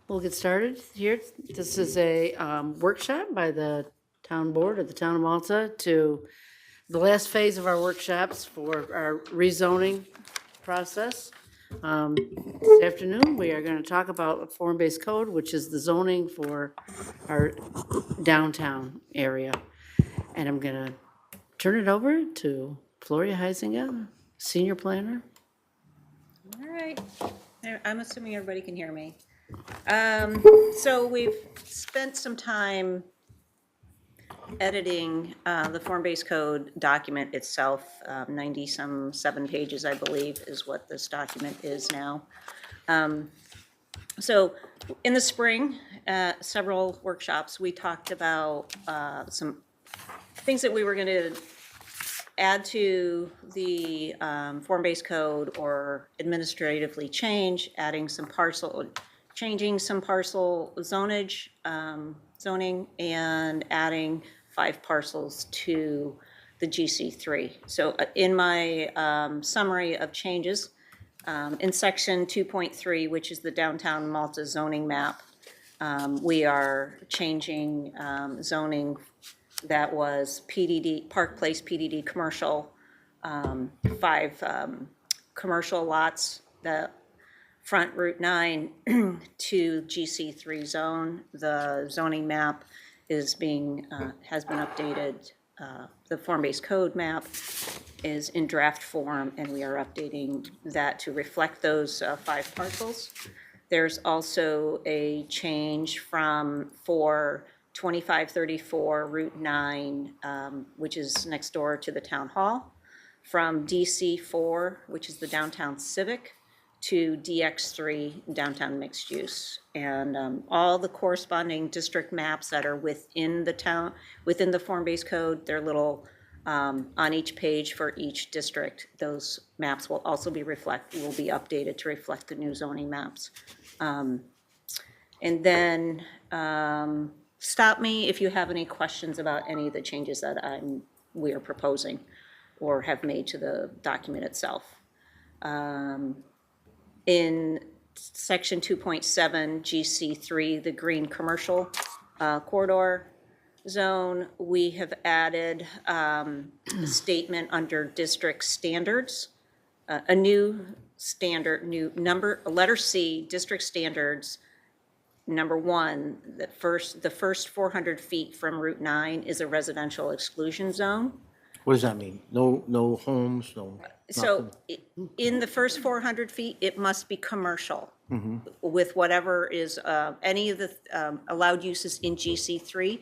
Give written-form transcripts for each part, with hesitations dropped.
We'll get started here. This is a workshop by the town board of the town of Malta to the last phase of our workshops for our rezoning process. This afternoon, we are going to talk about a form-based code, which is the zoning for our downtown area. And I'm going to turn it over to Gloria Heisinger, senior planner. All right, I'm assuming everybody can hear me. So we've spent some time editing the form-based code document itself. 90-some 7 pages, I believe, is what this document is now. So in the spring, several workshops, we talked about some things that we were going to add to the form-based code or administratively change, changing some parcel zonage, zoning, and adding 5 parcels to the GC3. So in my summary of changes, in section 2.3, which is the downtown Malta zoning map, we are changing zoning that was PDD, Park Place PDD commercial, 5 commercial lots that front Route 9 to GC3 zone. The zoning map is has been updated. The form-based code map is in draft form, and we are updating that to reflect those 5 parcels. There's also a change from 2534 Route 9, which is next door to the town hall, from DC4, which is the downtown civic, to DX3 downtown mixed use. And all the corresponding district maps that are within the town, within the form-based code, they're little on each page for each district. Those maps will also be will be updated to reflect the new zoning maps. And then stop me if you have any questions about any of the changes that we are proposing or have made to the document itself. In section 2.7 GC3, the green commercial corridor zone, we have added a statement under district standards, a new standard, letter C, district standards. Number 1, the first 400 feet from Route 9 is a residential exclusion zone. What does that mean? No homes, no. So in the first 400 feet, it must be commercial with whatever is, any of the allowed uses in GC3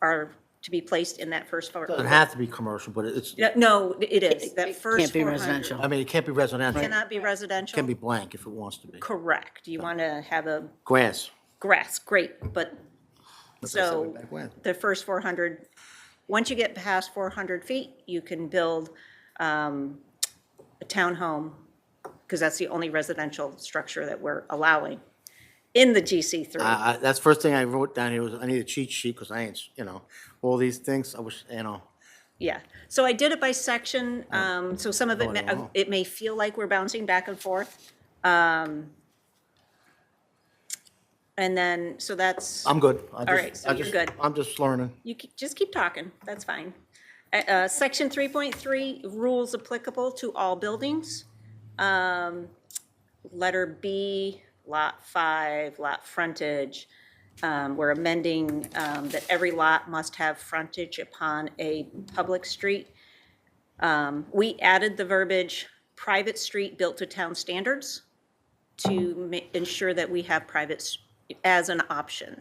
are to be placed in that first 400. Doesn't have to be commercial, but it's, No, it is. That first Can't be 400 residential. I mean, it can't be residential. It cannot be residential. can be blank if it wants to be. Correct. You want to have a Grass. grass, great, but That's what I said so way back when. the first 400, once you get past 400 feet, you can build a townhome, because that's the only residential structure that we're allowing in the GC3. That's the first thing I wrote down here was I need a cheat sheet because I ain't, all these things, I wish, Yeah, so I did it by section, so some of it, Oh, I know. it may feel like we're bouncing back and forth. And then, so that's, I'm good. All right, so you're good. I'm just learning. just keep talking, that's fine. Section 3.3, rules applicable to all buildings. Letter B, lot 5, lot frontage. We're amending that every lot must have frontage upon a public street. We added the verbiage, private street built to town standards, to ensure that we have as an option.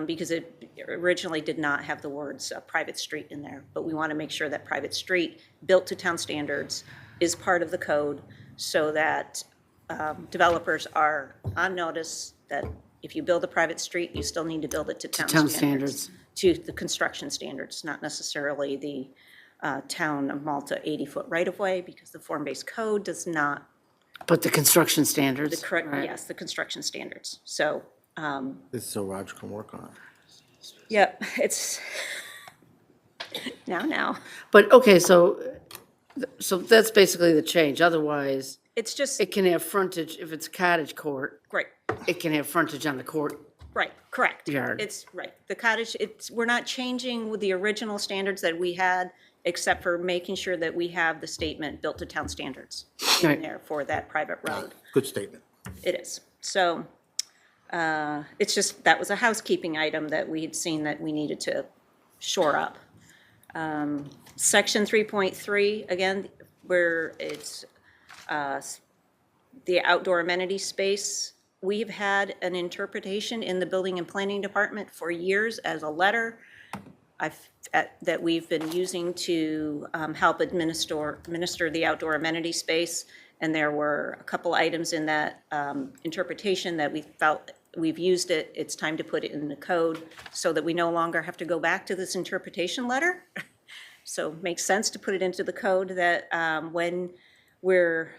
Because it originally did not have the words private street in there, but we want to make sure that private street built to town standards is part of the code, so that developers are on notice that if you build a private street, you still need to build it to town standards. To the construction standards, not necessarily the town of Malta 80-foot right-of-way, because the form-based code does not. But the construction standards. Right. Yes, the construction standards. So. This is so Roger can work on it. Yep, it's now. But, okay, so that's basically the change. Otherwise, It's just, It can have frontage, if it's cottage court, right, it can have frontage on the court. right, correct. Yard. It's, right, the cottage, we're not changing with the original standards that we had, except for making sure that we have the statement built to town standards in Right. there for that private road. Good statement. It is. So it's just, that was a housekeeping item that we had seen that we needed to shore up. Section 3.3, again, where it's the outdoor amenity space, we've had an interpretation in the Building and Planning Department for years as a letter that we've been using to help administer the outdoor amenity space. And there were a couple items in that interpretation that we felt we've used it, it's time to put it in the code so that we no longer have to go back to this interpretation letter. So it makes sense to put it into the code that when we're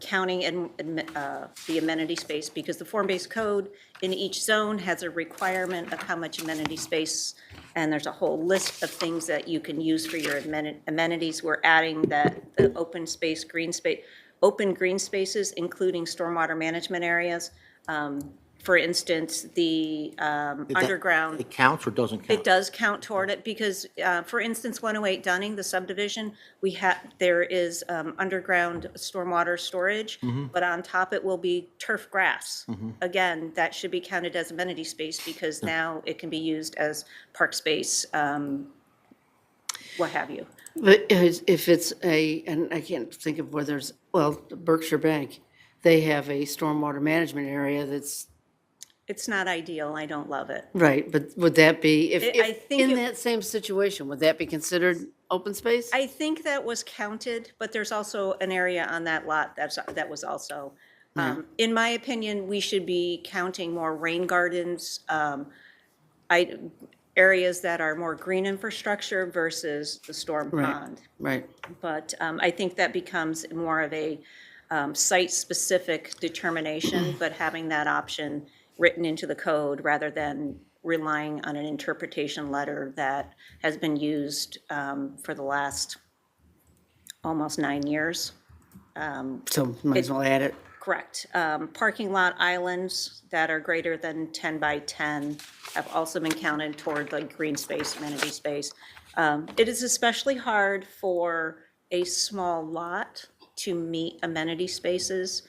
counting the amenity space, because the form-based code in each zone has a requirement of how much amenity space, and there's a whole list of things that you can use for your amenities. We're adding the open space, open green spaces, including stormwater management areas. For instance, the underground. It counts or doesn't count? It does count toward it because, for instance, 108 Dunning, the subdivision, there is underground stormwater storage, but on top it will be turf grass. Again, that should be counted as amenity space because now it can be used as park space, what have you. But if it's and I can't think of whether it's, well, Berkshire Bank, they have a stormwater management area that's, It's not ideal, I don't love it. right, but would that be, I if think in it- that same situation, would that be considered open space? I think that was counted, but there's also an area on that lot that was also. In my opinion, we should be counting more rain gardens, areas that are more green infrastructure versus the storm pond. Right, But I think that becomes more of a site-specific determination, but having that option written into the code rather than relying on an interpretation letter that has been used for the last almost 9 years. so might as well add it. Correct. Parking lot islands that are greater than 10 by 10 have also been counted toward the green space, amenity space. It is especially hard for a small lot to meet amenity spaces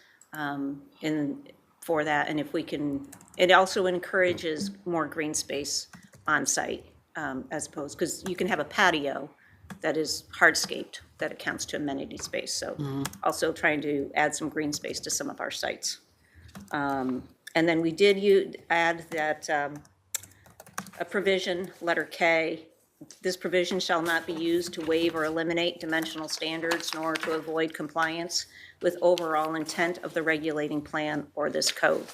for that. And if we can, it also encourages more green space on site as opposed, because you can have a patio that is hardscaped that accounts to amenity space. So also trying to add some green space to some of our sites. And then we did add that a provision, letter K, this provision shall not be used to waive or eliminate dimensional standards nor to avoid compliance with overall intent of the regulating plan or this code.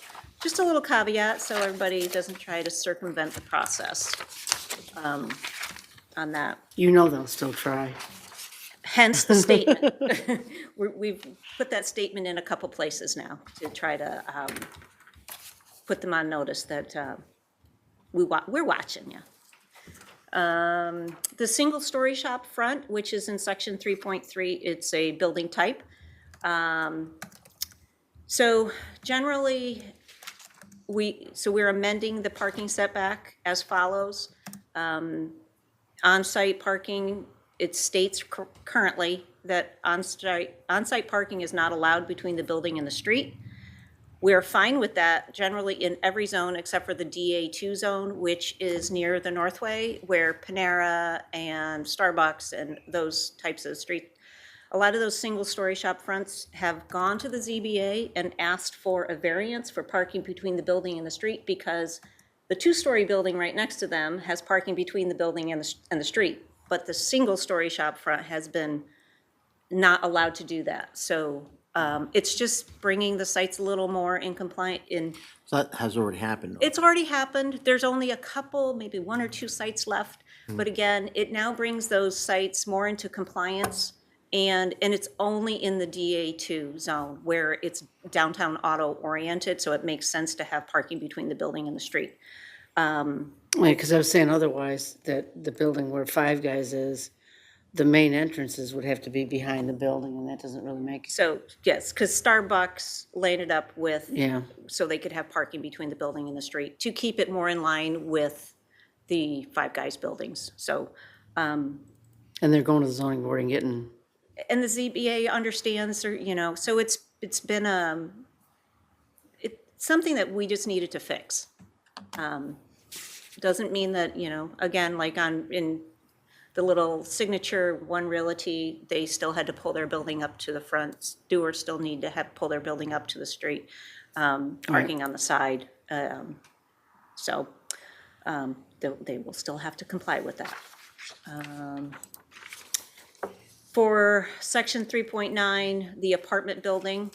Just a little caveat so everybody doesn't try to circumvent the process on that. You know they'll still try. Hence the statement. We've put that statement in a couple places now to try to put them on notice that we're watching you. The single-story shop front, which is in section 3.3, it's a building type. So generally, we're amending the parking setback as follows. On-site parking, it states currently that on-site parking is not allowed between the building and the street. We're fine with that generally in every zone except for the DA2 zone, which is near the Northway, where Panera and Starbucks and those types of streets, a lot of those single-story shop fronts have gone to the ZBA and asked for a variance for parking between the building and the street because the two-story building right next to them has parking between the building and the street, but the single-story shop front has been not allowed to do that. So it's just bringing the sites a little more in compliant. So that has already happened. It's already happened. There's only a couple, maybe 1 or 2 sites left. But again, it now brings those sites more into compliance. And it's only in the DA2 zone where it's downtown auto oriented. So it makes sense to have parking between the building and the street. Because I was saying otherwise, that the building where Five Guys is, the main entrances would have to be behind the building, and that doesn't really make, So, yes, because Starbucks laid it up with, yeah. so they could have parking between the building and the street, to keep it more in line with the Five Guys buildings. So, And they're going to the zoning board and getting, and the ZBA understands, or, so it's been, it's something that we just needed to fix. Doesn't mean that, again, like in the little signature One Realty, they still had to pull their building up to the front. Stewards still need to pull their building up to the street, parking on the side. So they will still have to comply with that. For section 3.9, the apartment building,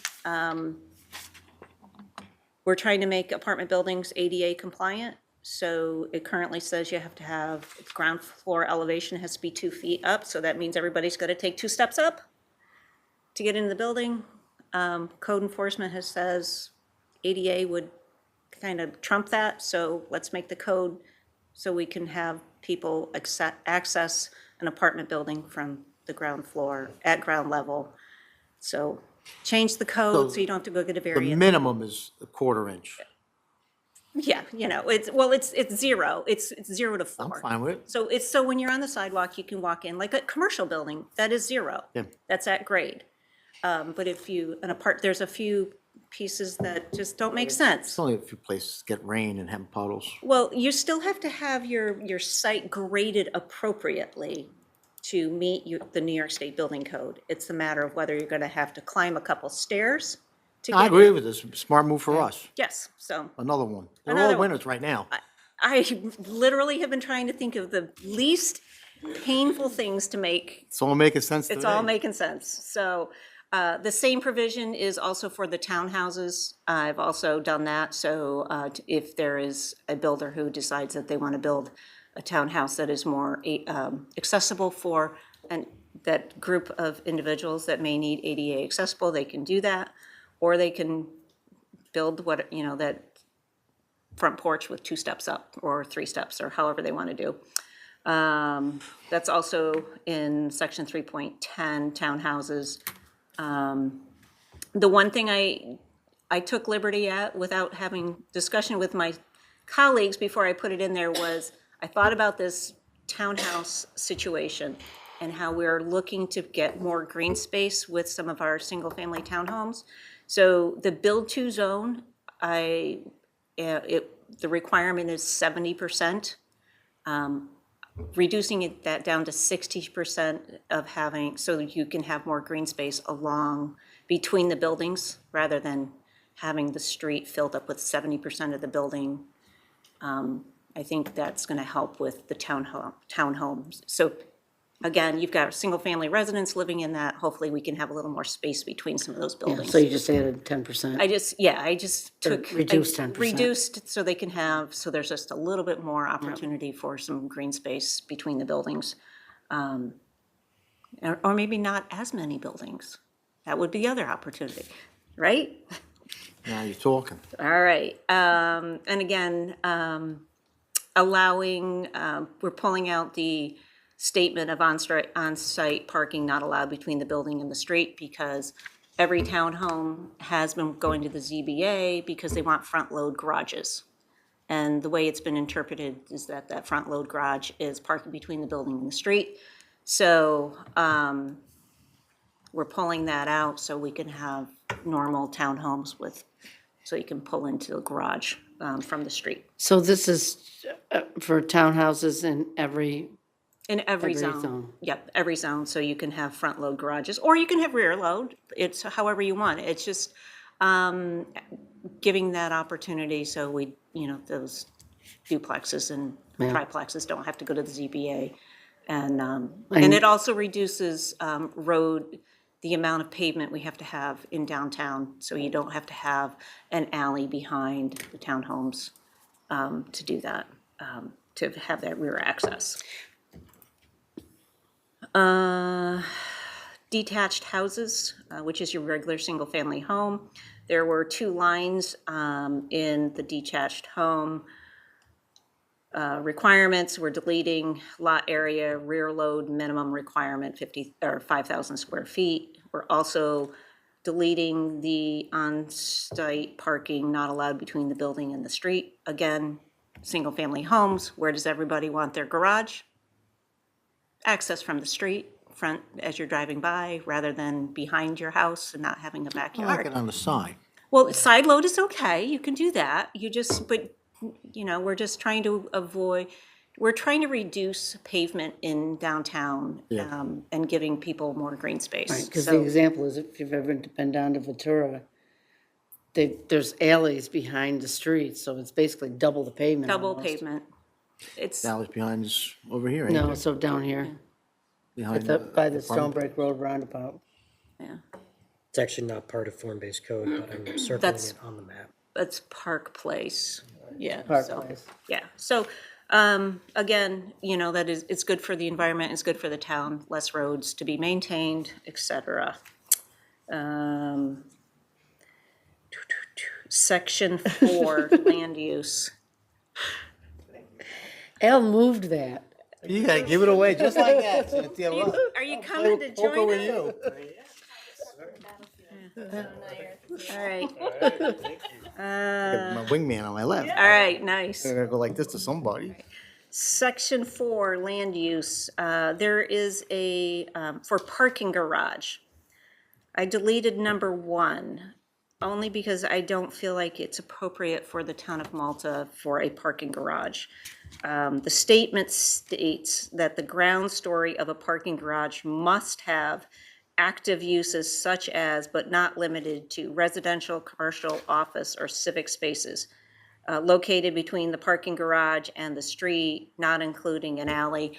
we're trying to make apartment buildings ADA compliant. So it currently says you have to have ground floor elevation has to be 2 feet up. So that means everybody's got to take 2 steps up to get into the building. Code enforcement says ADA would kind of trump that. So let's make the code so we can have people access an apartment building from the ground floor at ground level. So change the code so you don't have to go get a The variance. minimum is a 1/4 inch. Yeah, it's 0. It's 0 to 4. I'm fine with it. So when you're on the sidewalk, you can walk in like a commercial building, that is 0. Yeah. That's at grade. But if there's a few pieces that just don't make sense. It's only a few places get rain and have puddles. Well, you still have to have your site graded appropriately to meet the New York State Building Code. It's a matter of whether you're gonna have to climb a couple stairs to get I agree with this. Smart move for us. Yes, so. Another one. They're Another all one. winners right now. I literally have been trying to think of the least painful things to make. It's all making sense to me. It's all making sense. So the same provision is also for the townhouses. I've also done that. So if there is a builder who decides that they want to build a townhouse that is more accessible for that group of individuals that may need ADA accessible, they can do that. Or they can build that front porch with 2 steps up or 3 steps or however they want to do. That's also in section 3.10, townhouses. The one thing I took liberty at without having discussion with my colleagues before I put it in there was, I thought about this townhouse situation and how we're looking to get more green space with some of our single-family townhomes. So the build-to zone, the requirement is 70%. Reducing that down to 60% of having, so that you can have more green space along between the buildings rather than having the street filled up with 70% of the building. I think that's going to help with the townhomes. So again, you've got single-family residents living in that. Hopefully, we can have a little more space between some of those yeah, buildings. so you just added 10%. I just took. reduced 10%. Reduced so they can have, so there's just a little bit more opportunity for some green space between the buildings. Or maybe not as many buildings. That would be the other opportunity, right? Now you're talking. All right, and again, allowing, we're pulling out the statement of on-site parking not allowed between the building and the street, because every townhome has been going to the ZBA because they want front-load garages. And the way it's been interpreted is that front-load garage is parking between the building and the street. So we're pulling that out so we can have normal townhomes so you can pull into the garage from the street. So this is for townhouses in every, In every zone. Yep, every zone, so you can have front-load garages, or you can have rear-load. It's however you want. It's just giving that opportunity so those duplexes and triplexes don't have to go to the ZBA. And it also reduces the amount of pavement we have to have in downtown, so you don't have to have an alley behind the townhomes to do that, to have that rear access. Detached houses, which is your regular single-family home. There were 2 lines in the detached home requirements, we're deleting lot area, rear load minimum requirement 50 or 5,000 square feet. We're also deleting the on-site parking not allowed between the building and the street. Again, single-family homes, where does everybody want their garage? Access from the street, front as you're driving by, rather than behind your house and not having a I like backyard. it on the side. Well, side load is okay, you can do that, but, we're just trying to we're trying to reduce pavement in downtown, Yeah. and giving people more green space. Because the So, example is, if you've ever been down to Ventura, there's alleys behind the street, so it's basically double the pavement double almost. pavement. It's, That was behind us over here, ain't No, it? so down here, Behind by the apartment. Stonebreak Road roundabout. yeah, It's actually not part of form-based code, but I'm circling That's- it on the map. it's Park Place, yeah. Park so- Place. Yeah, so, again, that is, it's good for the environment, it's good for the town, less roads to be maintained, et cetera. Section 4, land use. Al moved that. You gotta give it away just like that, Cynthia. Look. Are you coming to Poker join with us? you. All right, My wingman on my left. all right, nice. I'm gonna go like this to somebody. Section 4, land use, there is for parking garage. I deleted number 1, only because I don't feel like it's appropriate for the town of Malta for a parking garage. The statement states that the ground story of a parking garage must have active uses such as, but not limited to, residential, commercial, office, or civic spaces located between the parking garage and the street, not including an alley.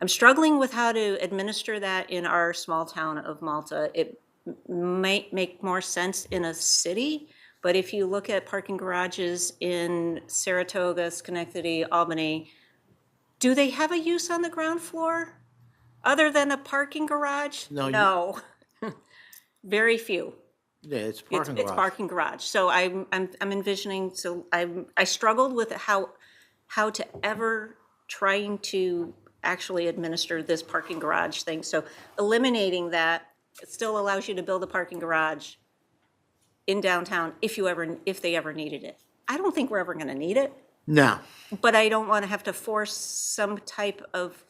I'm struggling with how to administer that in our small town of Malta. It might make more sense in a city, but if you look at parking garages in Saratoga, Schenectady, Albany, do they have a use on the ground floor other than a parking garage? No, No. Very few. Yeah, it's It's parking it's garage. parking garage. So I'm envisioning, so I struggled with how to ever trying to actually administer this parking garage thing. So eliminating that, it still allows you to build a parking garage in downtown if they ever needed it. I don't think we're ever gonna need it, No, but I don't wanna have to force some type of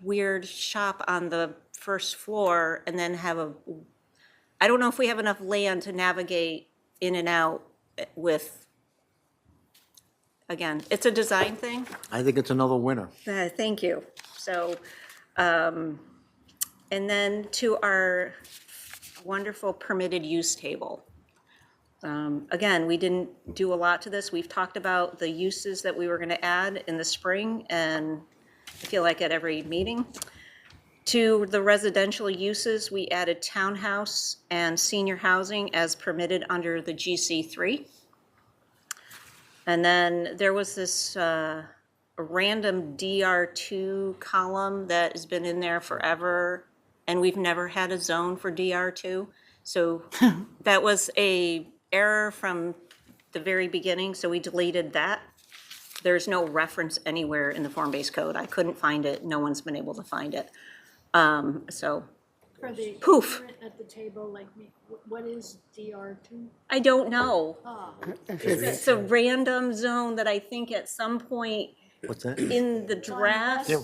weird shop on the first floor and then I don't know if we have enough land to navigate in and out with, again, it's a design thing. I think it's another winner. Thank you. So, and then to our wonderful permitted use table. Again, we didn't do a lot to this. We've talked about the uses that we were gonna add in the spring, and I feel like at every meeting. To the residential uses, we added townhouse and senior housing as permitted under the GC3. And then there was this random DR2 column that has been in there forever, and we've never had a zone for DR2. So that was a error from the very beginning, so we deleted that. There's no reference anywhere in the form-based code. I couldn't find it. No one's been able to find it. So For the Poof. ignorant at the table like me, what is DR2? I don't know. Ah, It's a random zone that I think at some point What's that? in the draft. Yeah,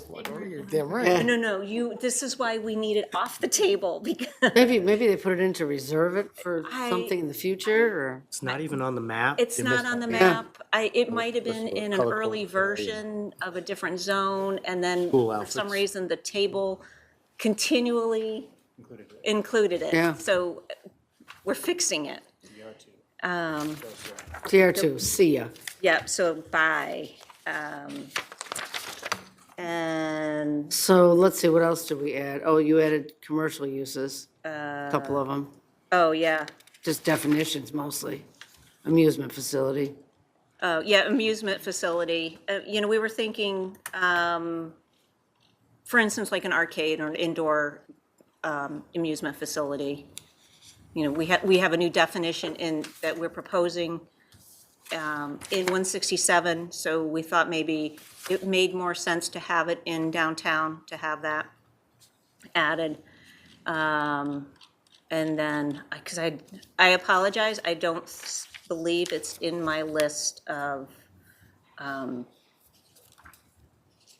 you're damn right. No, this is why we need it off the table because Maybe they put it in to reserve it for I- something in the future, or? It's not even on the map. it's You not missed on it. the Yeah. map. It might have been This is in an color early code. version of a different zone, and then Cool for some outfits. reason, the table continually included it. Yeah. So we're fixing it. TR2, see ya. Yep, so bye. And So let's see, what else did we add? Oh, you added commercial uses, a couple of them, oh, yeah. just definitions mostly. Amusement facility. Yeah, amusement facility. We were thinking, for instance, like an arcade or an indoor amusement facility. We have a new definition that we're proposing in 167, so we thought maybe it made more sense to have it in downtown, to have that added. And then, because I apologize, I don't believe it's in my list of,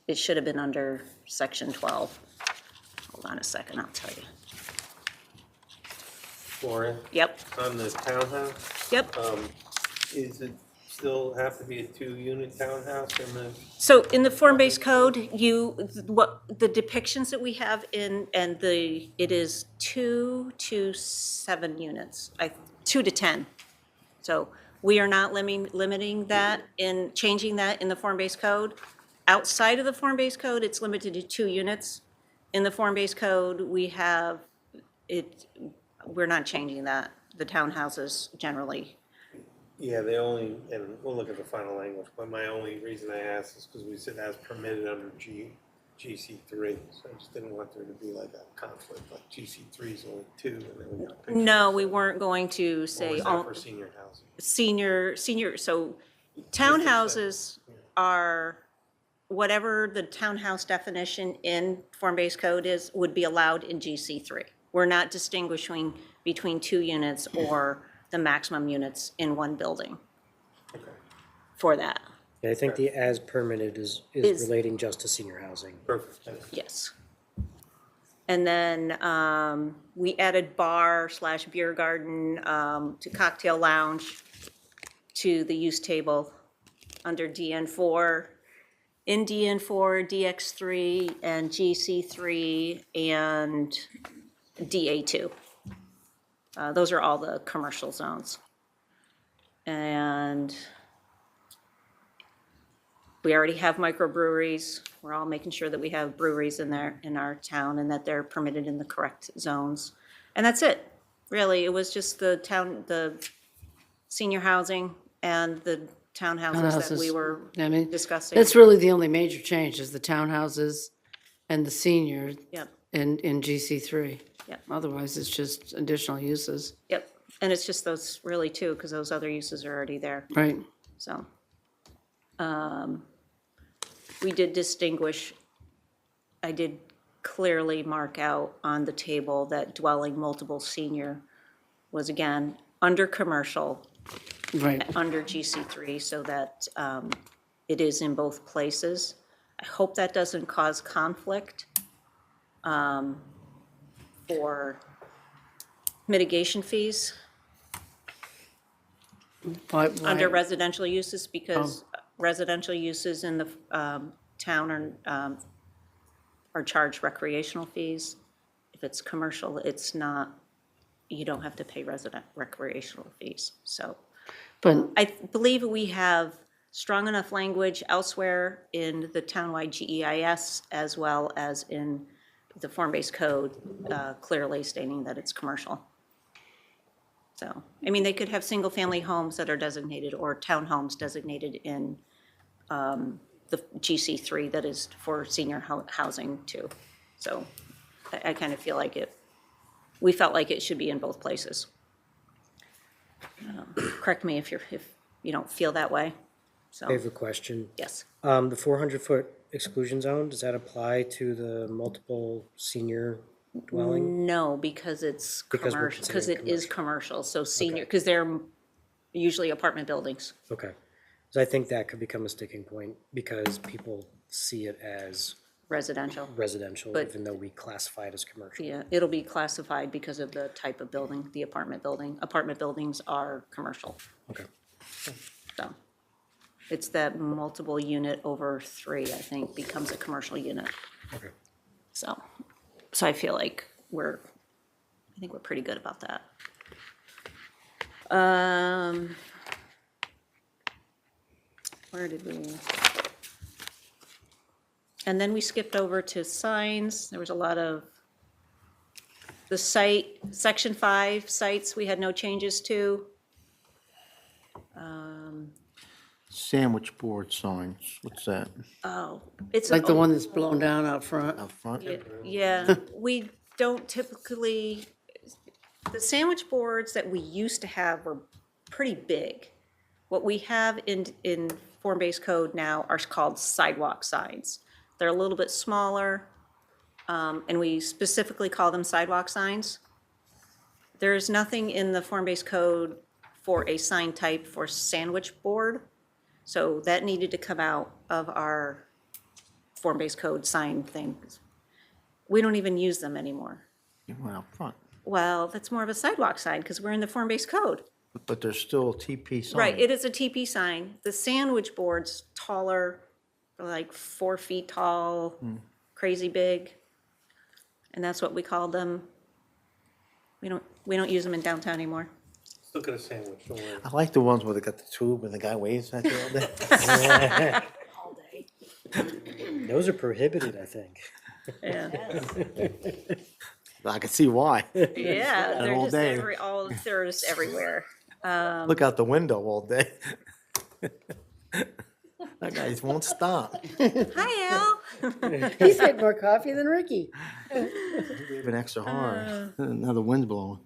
it should have been under section 12. Hold on a second, I'll tell you. Laura, Yep, on the townhouse, yep. is it still have to be a 2-unit townhouse in the, So in the form-based code, what, the depictions that we have and it is 2 to 7 units, 2 to 10. So we are not limiting that changing that in the form-based code. Outside of the form-based code, it's limited to 2 units. In the form-based code, we're not changing that. The townhouses generally. yeah, and we'll look at the final language, but my only reason I asked is because we said as permitted under GC3, so I just didn't want there to be like a conflict, like GC3 is only 2, and then we got a picture. No, we weren't going to Or say is that for senior housing? senior, so townhouses are, whatever the townhouse definition in form-based code is, would be allowed in GC3. We're not distinguishing between 2 units or the maximum units in one building Okay. for that, Yeah, I think the as permitted is Is- relating just to senior housing. Perfect, thanks. yes. And then we added bar/beer garden to cocktail lounge to the use table under DN4. In DN4, DX3, and GC3, and DA2. Those are all the commercial zones. And we already have microbreweries. We're all making sure that we have breweries in our town and that they're permitted in the correct zones. And that's it, really. It was just the senior housing and the townhouses that we were I mean, discussing. that's really the only major change is the townhouses and the senior Yep, in GC3. Yep. Otherwise, it's just additional uses, yep. And it's just those really two, because those other uses are already there. right? So, we did distinguish, I did clearly mark out on the table that dwelling multiple senior was again under commercial, Right. under GC3, so that it is in both places. I hope that doesn't cause conflict for mitigation fees Why- under why- residential uses, because residential uses in the town are charged recreational fees. If it's commercial, it's not, you don't have to pay recreational fees. So But, I believe we have strong enough language elsewhere in the townwide GEIS as well as in the form-based code, clearly stating that it's commercial. So, I mean, they could have single-family homes that are designated or townhomes designated in the GC3 that is for senior housing too. So I kind of feel like we felt like it should be in both places. Correct me if you don't feel that way. I So, have a question. yes. The 400-foot exclusion zone, does that apply to the multiple senior dwelling? No, because it's Because we're commercial, because considering it is commercial, so senior, because they're usually apartment buildings. Okay. So I think that could become a sticking point because people see it as Residential, residential, But- even though we classify it as commercial. yeah, it'll be classified because of the type of building, the apartment building. Apartment buildings are commercial, Okay. so. It's that multiple unit over 3, I think, becomes a commercial unit. Okay. So I feel like I think we're pretty good about that. Where did we? And then we skipped over to signs. There was a lot of, section 5 sites, we had no changes to. Sandwich board signs, what's that, Oh, it's. like the one that's blown down out front. out front? Yeah, we don't typically, the sandwich boards that we used to have were pretty big. What we have in form-based code now are called sidewalk signs. They're a little bit smaller, and we specifically call them sidewalk signs. There's nothing in the form-based code for a sign type for sandwich board, so that needed to come out of our form-based code sign thing. We don't even use them anymore. You went out front, Well, that's more of a sidewalk sign because we're in the form-based code. but there's still a TP sign. Right, it is a TP sign. The sandwich board's taller, like 4 feet tall, crazy big. And that's what we call them. We don't use them in downtown anymore. Let's look at a sandwich, don't worry. I like the ones where they got the tube and the guy waves at you all day. all day. Those are prohibited, I think. Yeah, I can see why. yeah, they're all just day. they're just everywhere. Look out the window all day. That guy just won't stop. Hi, Al. He's had more coffee than Ricky. Even extra hard. Now the wind's blowing.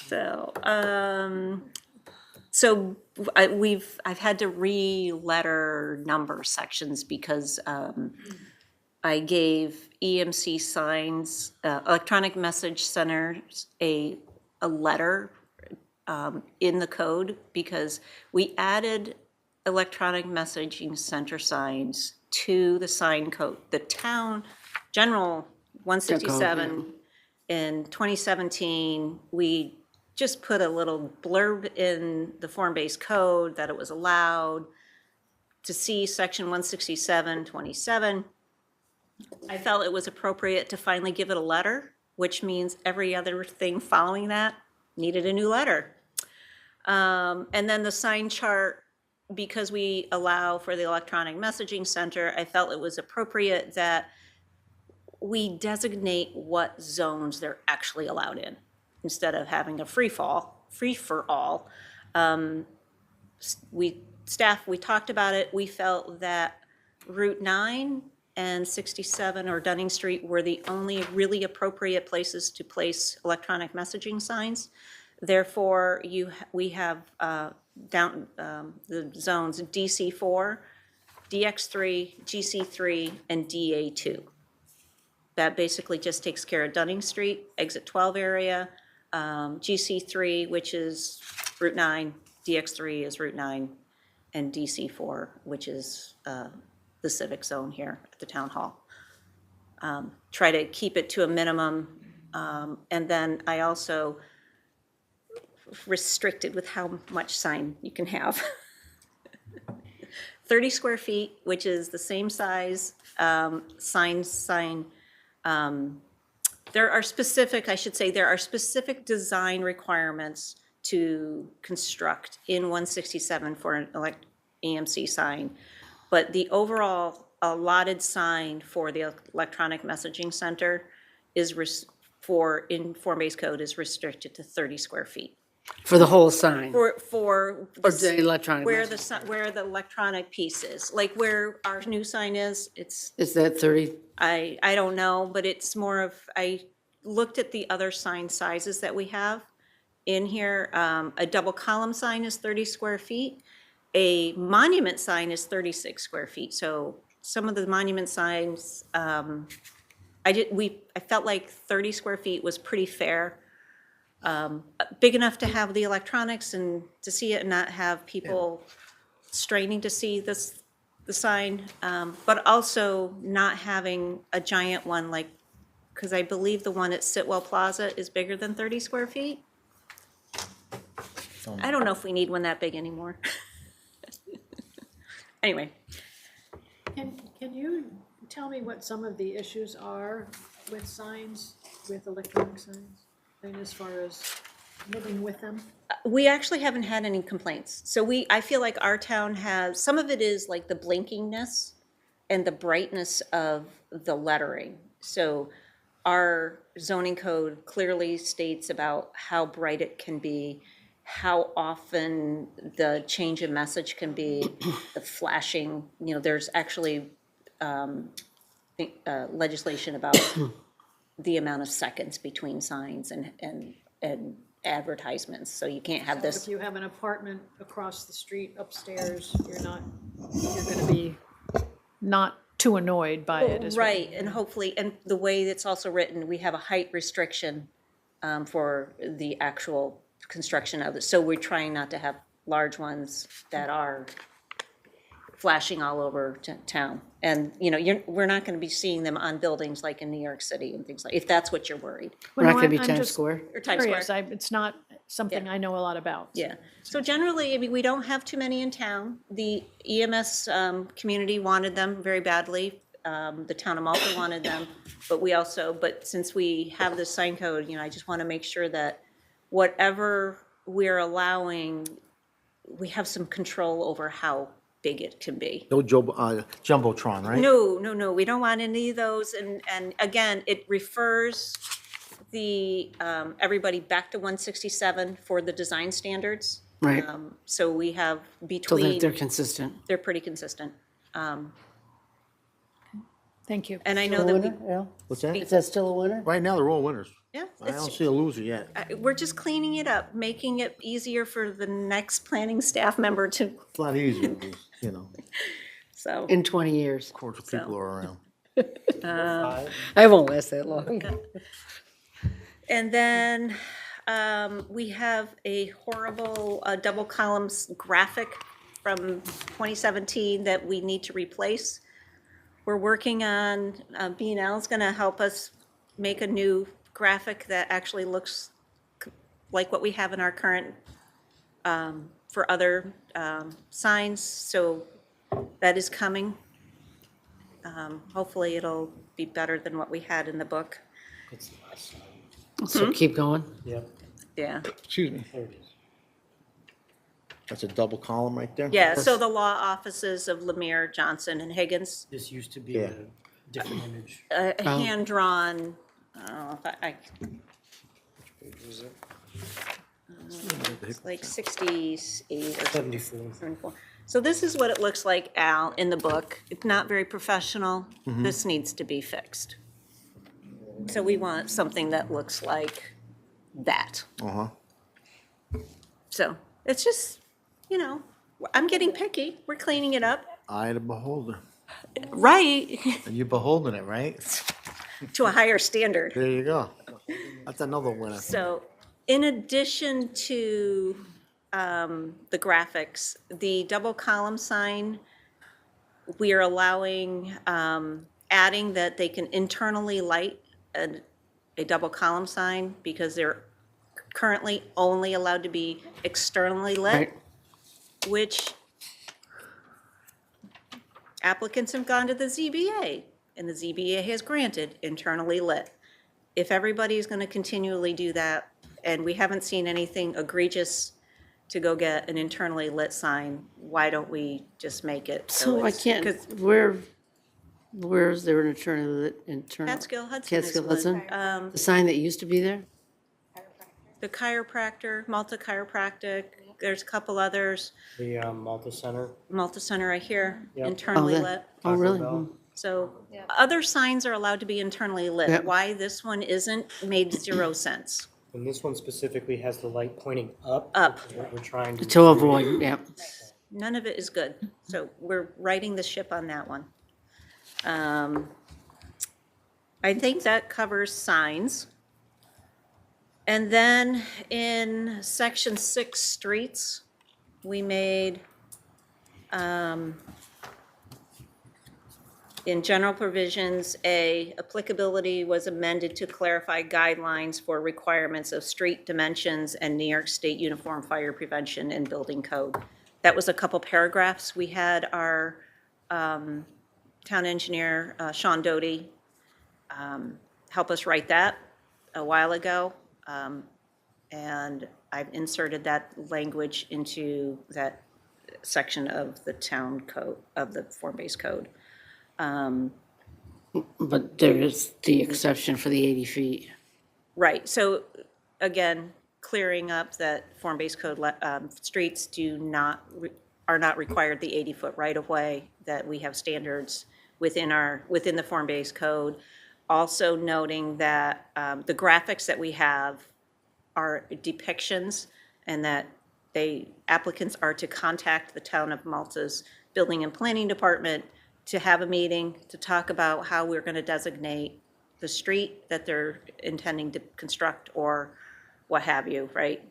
So, I've had to re-letter number sections because I gave EMC signs, electronic message centers, a letter in the code because we added electronic messaging center signs to the sign code. The town general 167 in 2017, we just put a little blurb in the form-based code that it was allowed to see section 167.27. I felt it was appropriate to finally give it a letter, which means every other thing following that needed a new letter. And then the sign chart, because we allow for the electronic messaging center, I felt it was appropriate that we designate what zones they're actually allowed in, instead of having a free for all. We talked about it, we felt that Route 9 and 67 or Dunning Street were the only really appropriate places to place electronic messaging signs. Therefore, we have the zones DC4, DX3, GC3, and DA2. That basically just takes care of Dunning Street, exit 12 area, GC3, which is Route 9, DX3 is Route 9, and DC4, which is the civic zone here at the town hall. Try to keep it to a minimum, and then I also restricted with how much sign you can have. 30 square feet, which is the same size sign. There are specific design requirements to construct in 167 for an EMC sign. But the overall allotted sign for the electronic messaging center is in form-based code is restricted to 30 square feet. For the whole sign, For or the electronic where message. where the electronic piece is, like where our new sign is, it's, Is that 30? I don't know, but it's more of, I looked at the other sign sizes that we have in here. A double column sign is 30 square feet. A monument sign is 36 square feet. So some of the monument signs, I felt like 30 square feet was pretty fair. Big enough to have the electronics and to see it and not have people straining to see the sign, but also not having a giant one like, because I believe the one at Sitwell Plaza is bigger than 30 square feet. I don't know if we need one that big anymore. Anyway, Can you tell me what some of the issues are with signs, with electronic signs? And as far as living with them? we actually haven't had any complaints. So I feel like our town has, some of it is like the blinkingness and the brightness of the lettering. So our zoning code clearly states about how bright it can be, how often the change of message can be, the flashing, there's actually legislation about the amount of seconds between signs and advertisements, so you can't have If this. you have an apartment across the street upstairs, you're gonna be not too annoyed by it. is what you- Right, and hopefully, and the way it's also written, we have a height restriction for the actual construction of it. So we're trying not to have large ones that are flashing all over town. And, you know, we're not gonna be seeing them on buildings like in New York City and things like, if that's what you're worried. We're not no, gonna be I'm Times just Square. Or Times Square. Curious, it's not something I know a lot about. Yeah, so generally, I mean, we don't have too many in town. The EMS community wanted them very badly. The town of Malta wanted them, but since we have this sign code, you know, I just want to make sure that whatever we're allowing, we have some control over how big it can be. No Jumbotron, right? No, we don't want any of those, and again, it refers everybody back to 167 for the design standards. Right. So we have So that between, they're consistent. they're pretty consistent. Thank you. And I know that we, What's that? Is that still a winner? Right now, they're all winners. yeah, I don't it's, see a loser yet. we're just cleaning it up, making it easier for the next planning staff member to, It's a lot easier, because, you know, so. In 20 years. of course, the people are around. I won't last that long. And then we have a horrible double columns graphic from 2017 that we need to replace. We're working on, B&L's gonna help us make a new graphic that actually looks like what we have in our current, for other signs, so that is coming. Hopefully it'll be better than what we had in the book. It's the last slide. So keep going. Yep, Yeah, Excuse me. there it is. That's a double column right there? yeah, so the law offices of Lemire, Johnson, and Higgins, This used to be Yeah. a different image. a hand-drawn, I don't know if I, Page was it? it's like 68 or 74. 74. So this is what it looks like, Al, in the book. It's not very professional. This needs to be fixed. So we want something that looks like that. Uh-huh. So it's just, you know, I'm getting picky. We're cleaning it up. Eye of the beholder. Right, And you're beholding it, right? to a higher standard. There you go. That's another winner. So in addition to the graphics, the double column sign, we are allowing, adding that they can internally light a double column sign because they're currently only allowed to be externally lit, Right. which applicants have gone to the ZBA, and the ZBA has granted internally lit. If everybody is going to continually do that, and we haven't seen anything egregious to go get an internally lit sign, why don't we just make it? So I it's- can't, 'cause where's there an internal? Catskill Hudson is Catskill one. Hudson? The sign that used to be there? The chiropractor, Malta Chiropractic, there's a couple others, The Malta Center. Malta Center right here, Yep. internally Oh, lit. Oh, Taco really? Bell. Hmm. So other signs are allowed to be internally lit. Yep. Why this one isn't made 0 sense. And this one specifically has the light pointing up. Up. Which is what we're trying to. To avoid, yeah. None of it is good. So we're righting the ship on that one. I think that covers signs. And then in section 6, streets, we made, in general provisions, applicability was amended to clarify guidelines for requirements of street dimensions and New York State Uniform Fire Prevention and Building Code. That was a couple paragraphs. We had our town engineer, Sean Doty, help us write that a while ago. And I've inserted that language into that section of the town code, of the form-based code. But there is the exception for the 80 feet. Right, so again, clearing up that form-based code, streets are not required the 80-foot right-of-way, that we have standards within the form-based code. Also noting that the graphics that we have are depictions, and that applicants are to contact the town of Malta's Building and Planning Department to have a meeting to talk about how we're going to designate the street that they're intending to construct or what have you, right?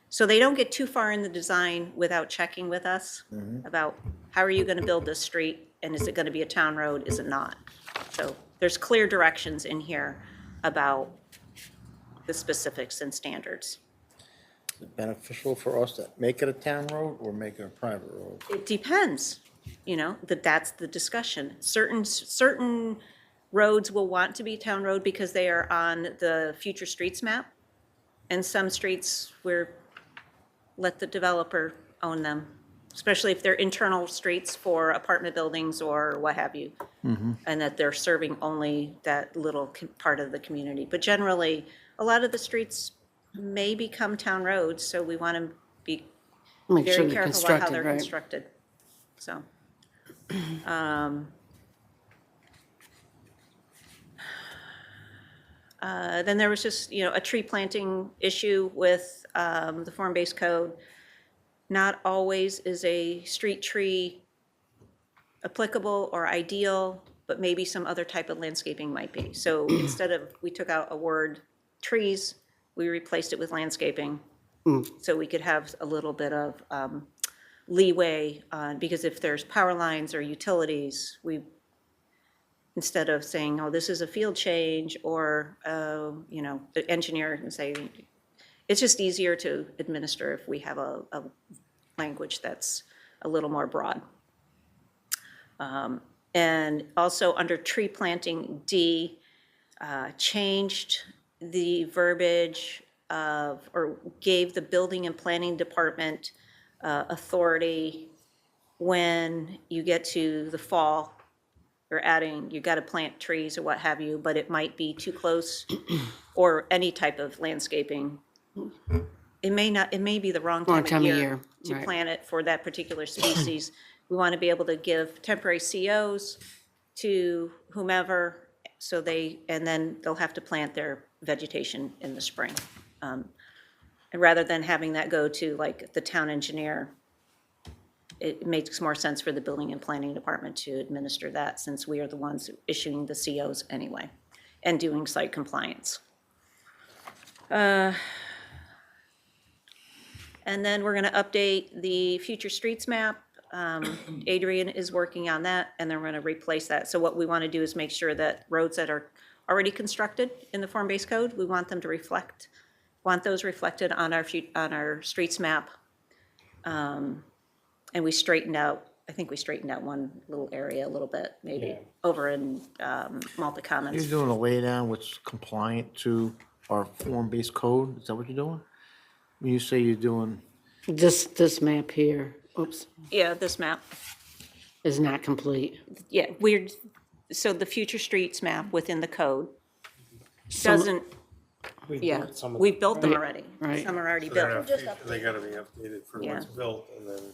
So they don't get too far in the design without checking with us about how are you going to build this street, and is it going to be a town road, is it not? So there's clear directions in here about the specifics and standards. Is it beneficial for us to make it a town road or make it a private road? It depends, that's the discussion. Certain roads will want to be town road because they are on the future streets map. And some streets, let the developer own them, especially if they're internal streets for apartment buildings or what have you. And that they're serving only that little part of the community. But generally, a lot of the streets may become town roads, so we want to be Make sure very they're careful about how constructed, they're right? constructed. So. Then there was just, a tree planting issue with the form-based code. Not always is a street tree applicable or ideal, but maybe some other type of landscaping might be. So instead of, we took out a word trees, we replaced it with landscaping. So we could have a little bit of leeway on, because if there's power lines or utilities, instead of saying, oh, this is a field change, or, the engineer can say, it's just easier to administer if we have a language that's a little more broad. And also under tree planting D, changed the verbiage of, or gave the building and planning department authority when you get to the fall, or adding, you got to plant trees or what have you, but it might be too close, or any type of landscaping. It may be the wrong time of year to right. plant it for that particular species. We want to be able to give temporary COs to whomever, and then they'll have to plant their vegetation in the spring. And rather than having that go to like the town engineer, it makes more sense for the building and planning department to administer that, since we are the ones issuing the COs anyway and doing site compliance. And then we're going to update the future streets map. Adrian is working on that, and then we're going to replace that. So what we want to do is make sure that roads that are already constructed in the form-based code, we want them to want those reflected on our streets map. And we straightened out, I think we straightened out one little area a little bit, maybe, over in Malta You're Commons. doing a laydown which is compliant to our form-based code? Is that what you're doing? When you say you're doing, This map here, oops, Yeah, this map. is not complete. Yeah, so the future streets map within the code Some- doesn't, yeah, Some of we built them already. Right. Some are already So they're built. not- They gotta be updated for Yeah. what's built, and then.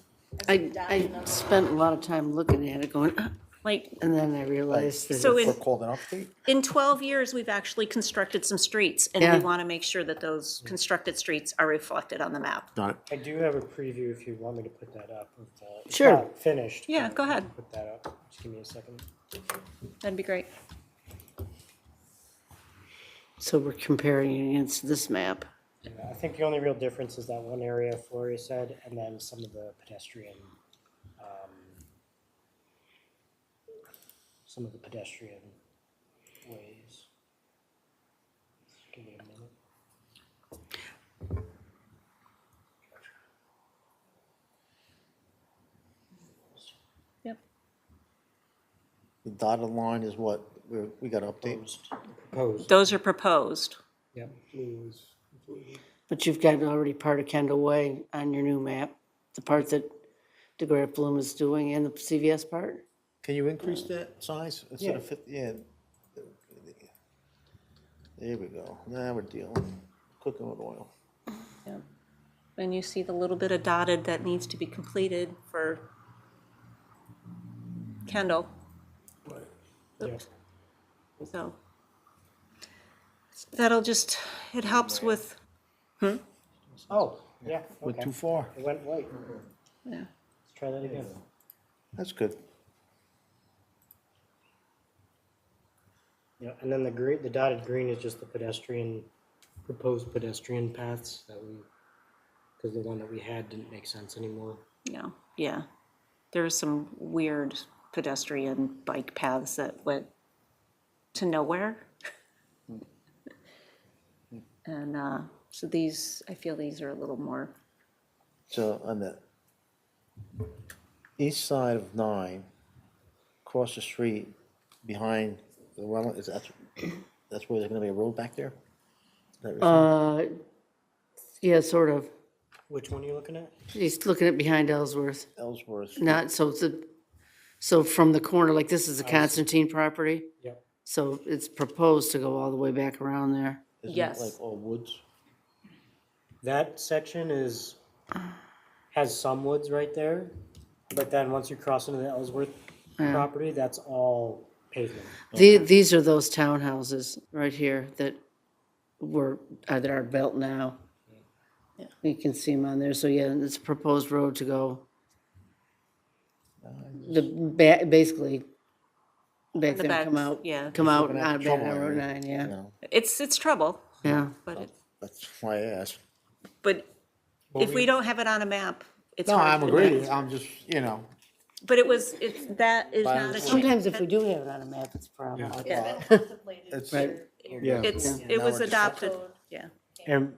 I spent a lot of time looking at it going, Like, and then I realized that so it's- in, called an update? in 12 years, we've actually constructed some streets, and we Yeah. want to make sure that those constructed streets are reflected on the map. Got it. I do have a preview if you want me to put that up. It's Sure. not finished. Yeah, but go I can ahead. Put that up. Just give me a second. That'd be great. so we're comparing it against this map. Yeah, I think the only real difference is that one area Floria said, and then some of the pedestrian, ways. Give me a minute. Yep. The dotted line is what we got to update? Proposed. Those are proposed. Yep. But you've got already part of Kendall Way on your new map, the part that DeGraff Bloom is doing, and the CVS part? Can you increase that size instead of 50? Yeah. There we go. Now we're dealing. Cooking with oil. Yeah. And you see the little bit of dotted that needs to be completed for Kendall. Yep. So that'll just, it helps with Oh, yeah, Went okay. too far. It went white. Yeah. Let's try that again. That's good. Yeah, and then the green, the dotted green is just the pedestrian, proposed pedestrian paths that we, because the one that we had didn't make sense anymore. No, yeah. There's some weird pedestrian bike paths that went to nowhere. And so these, I feel these are a little more, So on the east side of 9, across the street, behind the well, that's where there's gonna be a road back there? Is that what you're saying? Yeah, sort of. Which one are you looking at? He's looking at behind Ellsworth, Ellsworth. not, so from the corner, like this is the Constantine property. Yep. So it's proposed to go all the way back around there. Isn't Yes. that like all woods? That section has some woods right there, but then once you cross into the Ellsworth property, that's all pavement. These are those townhouses right here that that are built now. You can see them on there, so yeah, it's a proposed road to go. Basically, back The there, back, come out. yeah. Come out looking at on the back trouble on Route area. 9, You yeah, know, it's trouble, yeah. but that's why I asked. but if we don't have it on a map, it's No, hard I'm to agreeing, know. I'm just, But that is not a change. Sometimes if we do have it on a map, it's a problem. Yeah. It's, Right. Yeah. It now was it's- adopted, yeah. And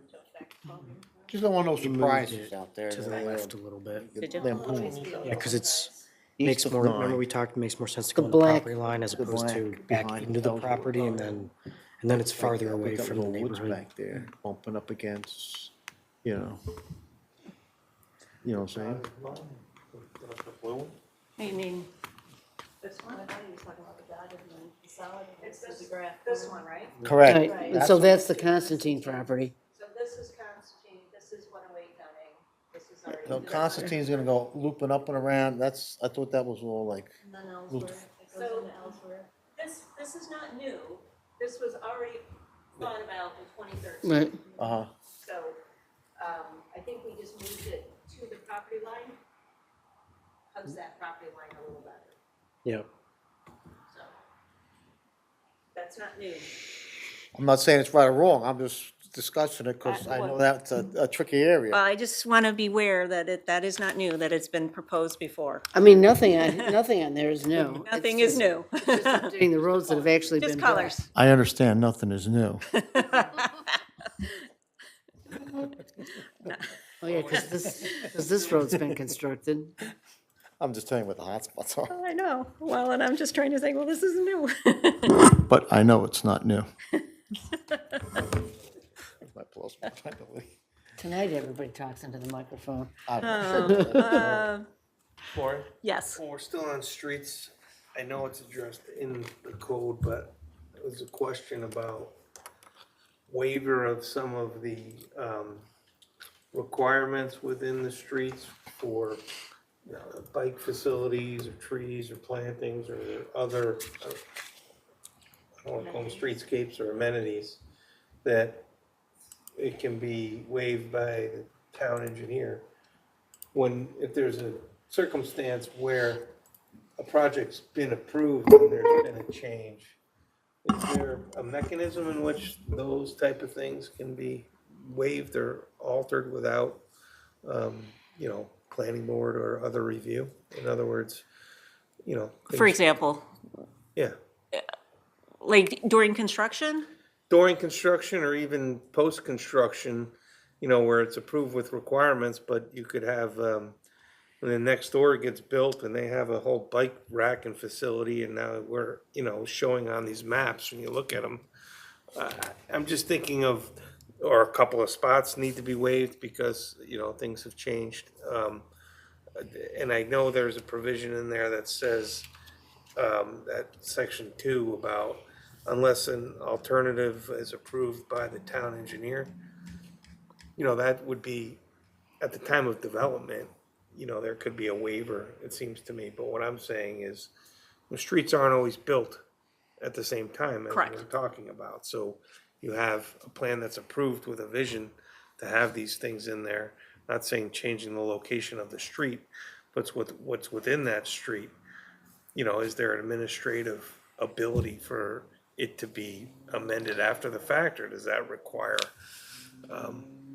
just don't want no surprises it out there. to the left a little bit. Did you? Lampoon. Yeah, because East makes of more, 9. remember we talked, it makes more sense to go The on the black- property line as the opposed to black back behind into the Ellsworth. property and then it's farther away Pick up from the little woods neighborhood. back there, bumping up against, you know. You know what I'm saying? I mean, this one, right? Correct. Right, and so that's the Constantine property. So this is Constantine, this is 108 Dunning, this is already. So Constantine's gonna go looping up and around, I thought that was all like, So this is not new, this was already thought about in 2013. Right, uh-huh. So, I think we just moved it to the property line. Hugs that property line a little better, Yeah. so. That's not new. I'm not saying it's right or wrong, I'm just discussing it, cause I know that's a tricky area. Well, I just want to be aware that that is not new, that it's been proposed before. I mean, nothing on there is new. Nothing is new. Updating the roads that have actually been Just built. colors. I understand, nothing is new. Oh, yeah, because this road's been constructed. I'm just telling you what the hot spots are. I know, well, and I'm just trying to think, well, this isn't new. But I know it's not new. My plus one time to leave. Tonight, everybody talks into the microphone. Lauren? Yes. Well, we're still on streets. I know it's addressed in the code, but it was a question about waiver of some of the requirements within the streets for, you know, bike facilities or trees or plantings or other, I don't want to call them streetscapes or amenities, that it can be waived by the town engineer. If there's a circumstance where a project's been approved and there's been a change, is there a mechanism in which those type of things can be waived or altered without, you know, planning board or other review? In other words, you know. For things- example, Yeah, like during construction? during construction or even post-construction, you know, where it's approved with requirements, but you could have, when the next door gets built and they have a whole bike rack and facility and now we're, you know, showing on these maps when you look at them. I'm just thinking of, or a couple of spots need to be waived because, you know, things have changed. And I know there's a provision in there that says, that section 2 about unless an alternative is approved by the town engineer. You know, that would be, at the time of development, you know, there could be a waiver, it seems to me. But what I'm saying is, the streets aren't always built at the same time as Correct. we're talking about. So you have a plan that's approved with a vision, to have these things in there. Not saying changing the location of the street, but what's within that street. You know, is there an administrative ability for it to be amended after the fact, or does that require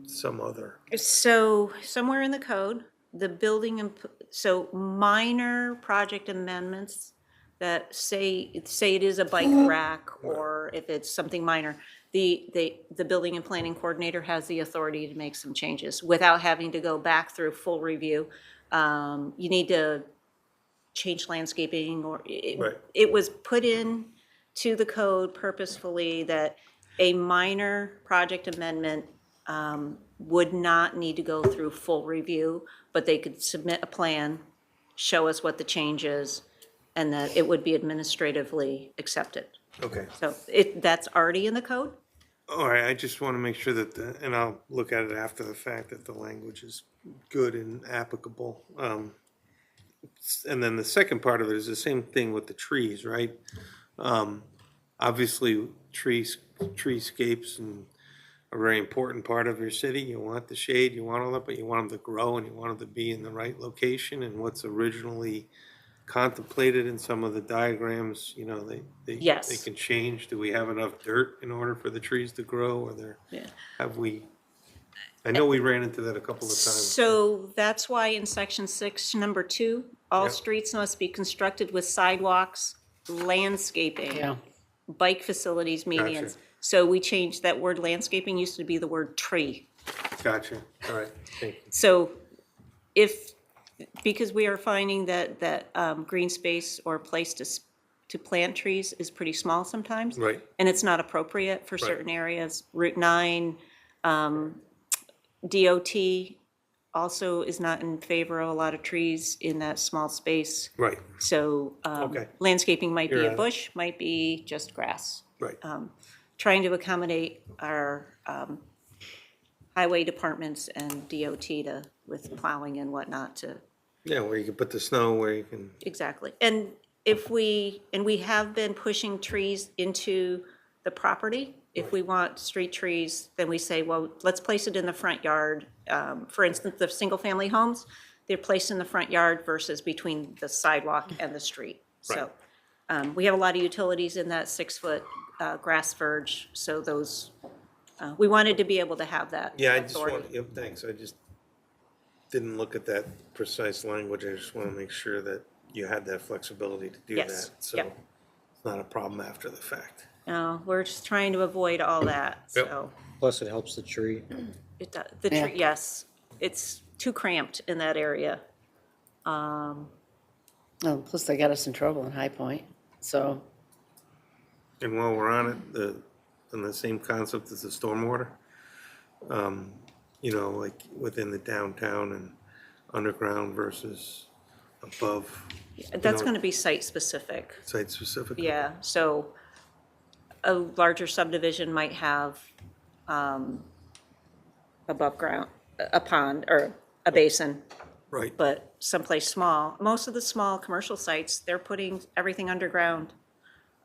some other? So somewhere in the code, the building, so minor project amendments that say it is a bike rack, or if it's something minor, the building and planning coordinator has the authority to make some changes without having to go back through full review. You need to change landscaping, or Right. it was put in to the code purposefully that a minor project amendment would not need to go through full review, but they could submit a plan, show us what the change is, and that it would be administratively accepted. Okay. So that's already in the code? All right, I just want to make sure that, and I'll look at it after the fact, that the language is good and applicable. And then the second part of it is the same thing with the trees, right? Obviously, treescapes and a very important part of your city. You want the shade, you want all that, but you want them to grow and you want them to be in the right location. And what's originally contemplated in some of the diagrams, you know, they Yes. can change. Do we have enough dirt in order for the trees to grow? Or Yeah. have we? I know we ran into that a couple of times. So that's why in section 6, number 2, all Yep. streets must be constructed with sidewalks, landscaping. Yeah. Bike facilities, medians. Gotcha. So we changed, that word landscaping used to be the word tree. Gotcha. All right. Thank you. So because we are finding that green space or place to plant trees is pretty small sometimes. Right. And it's not appropriate for certain areas. Route 9, DOT also is not in favor of a lot of trees in that small space. Right. So Okay. landscaping might be You're a right. bush, might be just grass. Right. Trying to accommodate our highway departments and DOT with plowing and whatnot to, Yeah, where you can put the snow, where you can. exactly. And we have been pushing trees into the property. If we want street trees, then we say, well, let's place it in the front yard. For instance, the single-family homes, they're placed in the front yard versus between the sidewalk and the street. So we have a lot of utilities in that 6-foot grass verge, so those, we wanted to be able to have that Yeah, I just authority. want, yep, thanks. I just didn't look at that precise language. I just want to make sure that you had that flexibility to do Yes, that. So yep. it's not a problem after the fact. No, we're just trying to avoid all that, Yep. so. Plus it helps the tree. It does, yes, it's too cramped in that area. Oh, plus they got us in trouble in High Point, so, And while we're on it, on the same concept as the stormwater, you know, like within the downtown and underground versus above, That's know- gonna be site-specific. site specific. Yeah, so a larger subdivision might have above ground, a pond or a basin, Right. but someplace small, most of the small commercial sites, they're putting everything underground,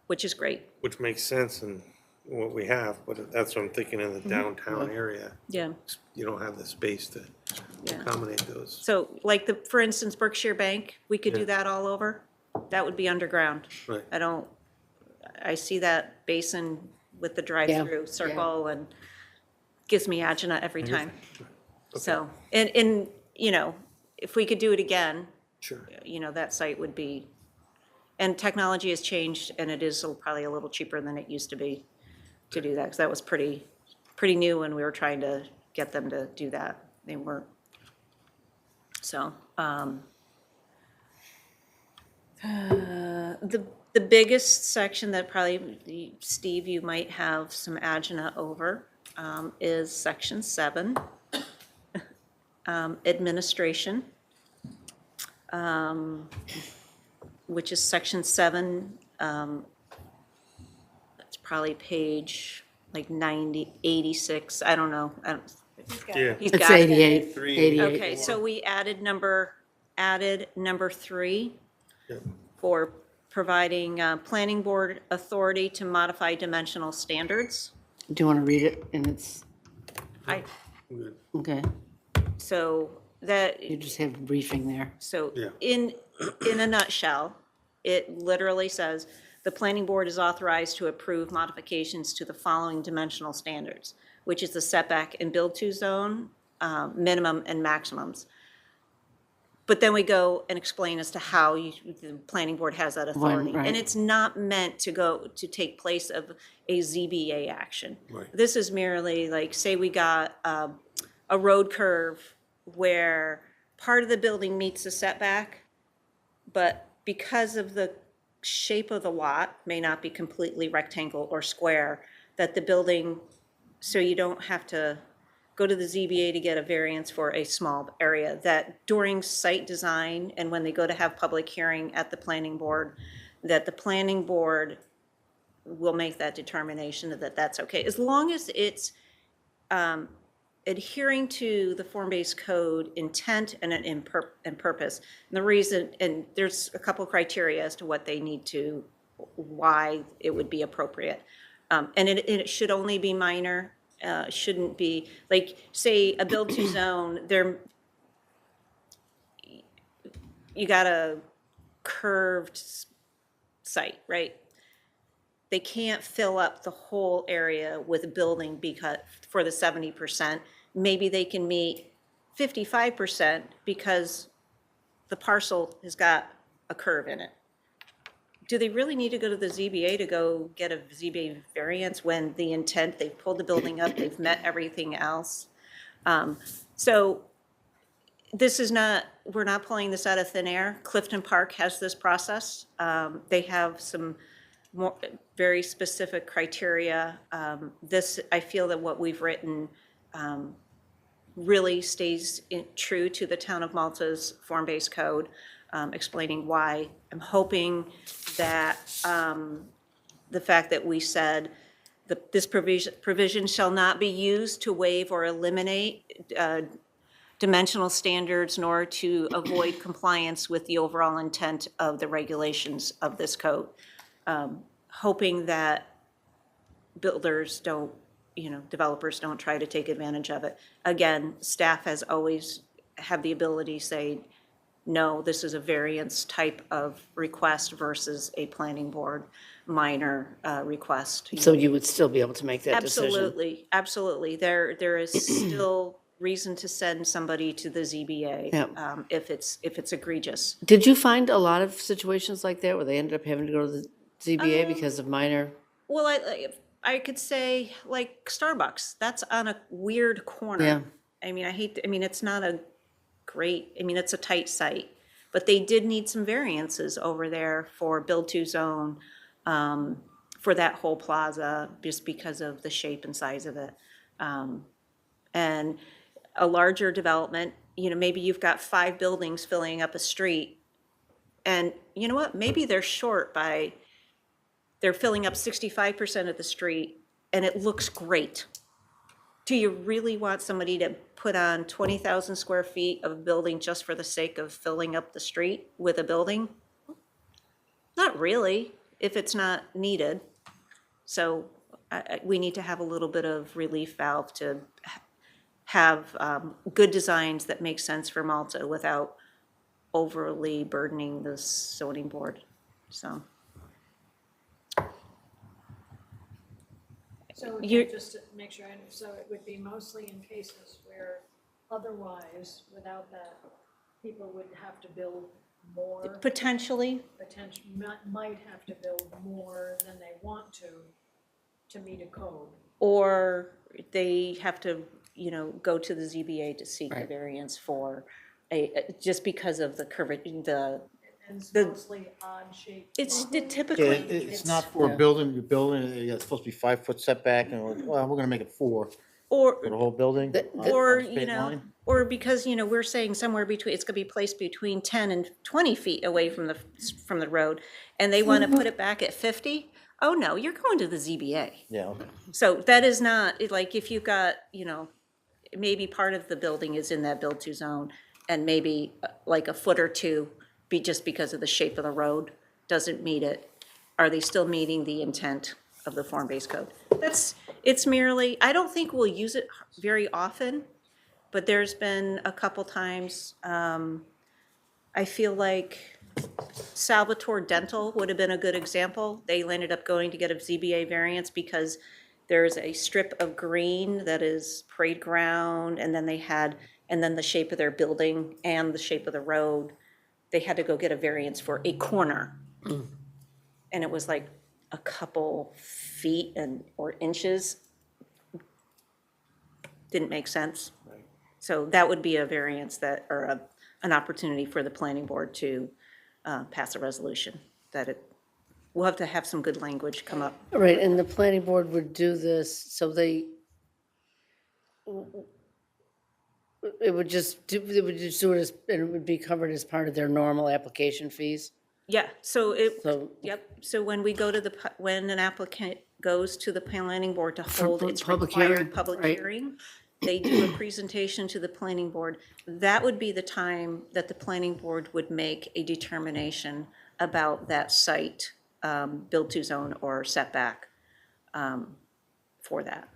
which is great. Which makes sense in what we have, but that's what I'm thinking in the downtown area. Yeah, You don't have the space to yeah. accommodate those. So like for instance, Berkshire Bank, we could do Yeah. that all over. That would be underground. Right. I see that basin with the drive-through circle and gives me agina every time. So, and, you know, if we could do it again, Sure. you know, that site would be, and technology has changed and it is probably a little cheaper than it used to be to do that, because that was pretty new when we were trying to get them to do that. They weren't. So, the biggest section that probably, Steve, you might have some agina over, is section 7, administration, which is section 7. It's probably page like 86, I don't know. Yeah. He's it's got it. 88, 3. 88. Okay, so we added number 3 Yep. for providing planning board authority to modify dimensional standards. Do you want to read it in its, I Good. Okay, So that, you just have a briefing there. so Yeah. in a nutshell, it literally says, the planning board is authorized to approve modifications to the following dimensional standards, which is the setback and build-to zone, minimum and maximums. But then we go and explain as to how the planning board has that authority. right. And it's not meant to take place of a ZBA action. Right. This is merely like, say we got a road curve where part of the building meets the setback, but because of the shape of the lot, may not be completely rectangle or square, that the building, so you don't have to go to the ZBA to get a variance for a small area, that during site design and when they go to have public hearing at the planning board, that the planning board will make that determination that that's okay, as long as it's adhering to the form-based code intent and purpose. And the reason, and there's a couple criteria as to what they need to, why it would be appropriate. And it should only be minor, shouldn't be, like, say, a build-to zone, you got a curved site, right? They can't fill up the whole area with a building because, for the 70%. Maybe they can meet 55% because the parcel has got a curve in it. Do they really need to go to the ZBA to go get a ZBA variance when the intent, they've pulled the building up, they've met everything else? So this is not, we're not pulling this out of thin air. Clifton Park has this process. They have some more, very specific criteria. This, I feel that what we've written really stays true to the Town of Malta's form-based code, explaining why. I'm hoping that the fact that we said that this provision shall not be used to waive or eliminate dimensional standards nor to avoid compliance with the overall intent of the regulations of this code. Hoping that builders don't, developers don't try to take advantage of it. Again, staff has always have the ability to say, no, this is a variance type of request versus a planning board minor request. So you would still be able to make that decision? Absolutely, absolutely. There is still reason to send somebody to the ZBA Yep. if it's egregious. Did you find a lot of situations like that where they ended up having to go to the ZBA because of minor? Well, I could say like Starbucks, that's on a weird corner. Yeah. I mean, it's not a great, it's a tight site, but they did need some variances over there for build-to zone, for that whole plaza, just because of the shape and size of it. And a larger development, maybe you've got 5 buildings filling up a street, and you know what, maybe they're short by, they're filling up 65% of the street, and it looks great. Do you really want somebody to put on 20,000 square feet of a building just for the sake of filling up the street with a building? Not really, if it's not needed. So we need to have a little bit of relief valve to have good designs that make sense for Malta without overly burdening the zoning board, so. So You're- again, just to make sure, so it would be mostly in cases where otherwise, without that, people would have to build more, Potentially, might have to build more than they want to meet a code. or they have to, go to the ZBA to seek a Right. variance for just because of the curvature, And it's The- mostly odd shaped. it's Yeah, typically, it's not for a building, you're building, it's supposed to be 5-foot setback, and we're gonna make it 4 or, for the whole building. on- or, on state line. or because, we're saying somewhere between, it's gonna be placed between 10 and 20 feet away from the road, and they wanna put it back at 50, oh no, you're going to the ZBA. Yeah, okay. So that is not, like, if you've got, maybe part of the building is in that build-to zone, and maybe like a foot or two, just because of the shape of the road, doesn't meet it, are they still meeting the intent of the form-based code? It's merely, I don't think we'll use it very often, but there's been a couple times, I feel like Salvatore Dental would have been a good example. They ended up going to get a ZBA variance because there's a strip of green that is parade ground, and then the shape of their building and the shape of the road, they had to go get a variance for a corner. And it was like a couple feet or inches. Didn't make sense. So that would be a variance an opportunity for the planning board to pass a resolution we'll have to have some good language come up. Right, and the planning board would do this, so it would just do it as, and it would be covered as part of their normal application fees? Yeah, so So- yep, so when we go to when an applicant goes to the planning board to hold its public hearing, required public right. hearing, they do a presentation to the planning board. That would be the time that the planning board would make a determination about that site, build to zone or setback, for that.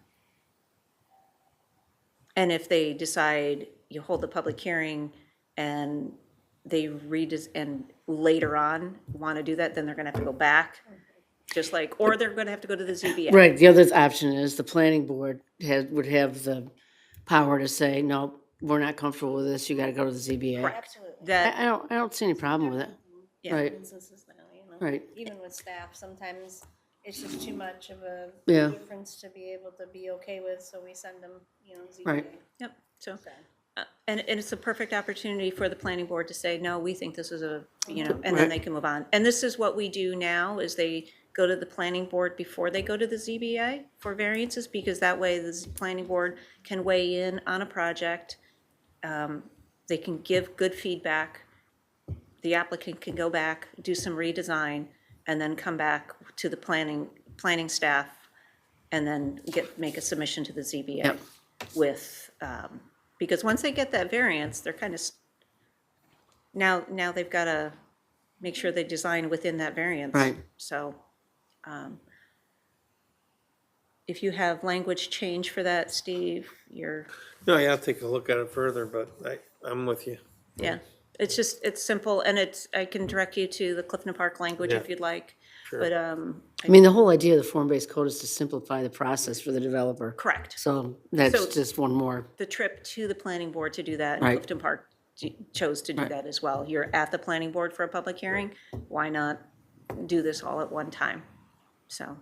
And if they decide you hold the public hearing and they and later on want to do that, then they're going to have to go back, just like, or they're going to have to go to the ZBA. Right, the other option is the planning board would have the power to say, no, we're not comfortable with this, you gotta go to the ZBA. Correct. That, I don't see any problem with it. Yeah. Right, instances now, you know. right, Even with staff, sometimes it's just too much of a Yeah. difference to be able to be okay with, so we send them, you know, ZBA. Right. yep, so, and it's a perfect opportunity for the planning board to say, no, we think this is and then Right. they can move on. And this is what we do now, is they go to the planning board before they go to the ZBA for variances, because that way the planning board can weigh in on a project. They can give good feedback. The applicant can go back, do some redesign, and then come back to the planning staff, and then make a submission to the ZBA Yep. with, because once they get that variance, they're kind of, now they've got to make sure they design within that variance. Right. So, if you have language change for that, Steve, No, yeah, I'll take a look at it further, but I'm with you. yeah, it's simple, and I can direct you to the Clifton Park language if Yeah. you'd like. Sure. But, I mean, the whole idea of the form-based code is to simplify the process for the developer. correct. So that's So- just one more, The trip to the planning board to do that, and Right. Clifton Park chose to do that as well. You're at the planning board for a public hearing, why not do this all at one time? So,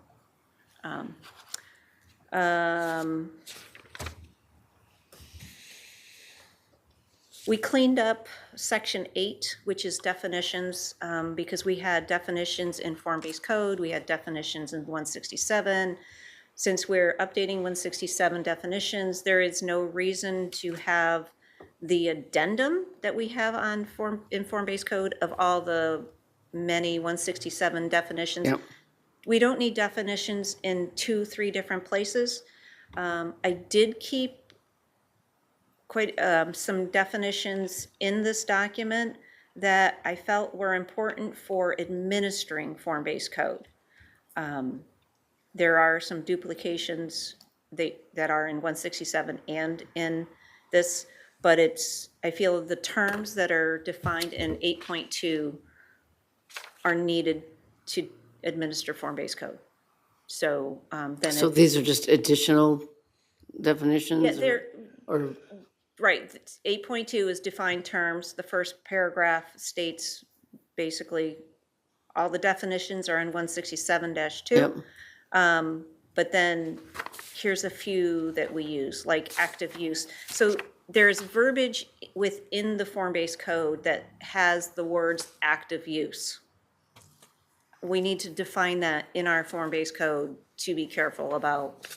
we cleaned up section 8, which is definitions, because we had definitions in form-based code, we had definitions in 167. Since we're updating 167 definitions, there is no reason to have the addendum that we have in form-based code of all the many 167 definitions. Yep. We don't need definitions in 2-3 different places. I did keep quite some definitions in this document that I felt were important for administering form-based code. There are some duplications that are in 167 and in this, but I feel the terms that are defined in 8.2 are needed to administer form-based code. So then so these are just additional definitions? yeah, they're, Or, right, 8.2 is defined terms. The first paragraph states basically all the definitions are in 167-2. yep, But then here's a few that we use, like active use. So there's verbiage within the form-based code that has the words active use. We need to define that in our form-based code to be careful about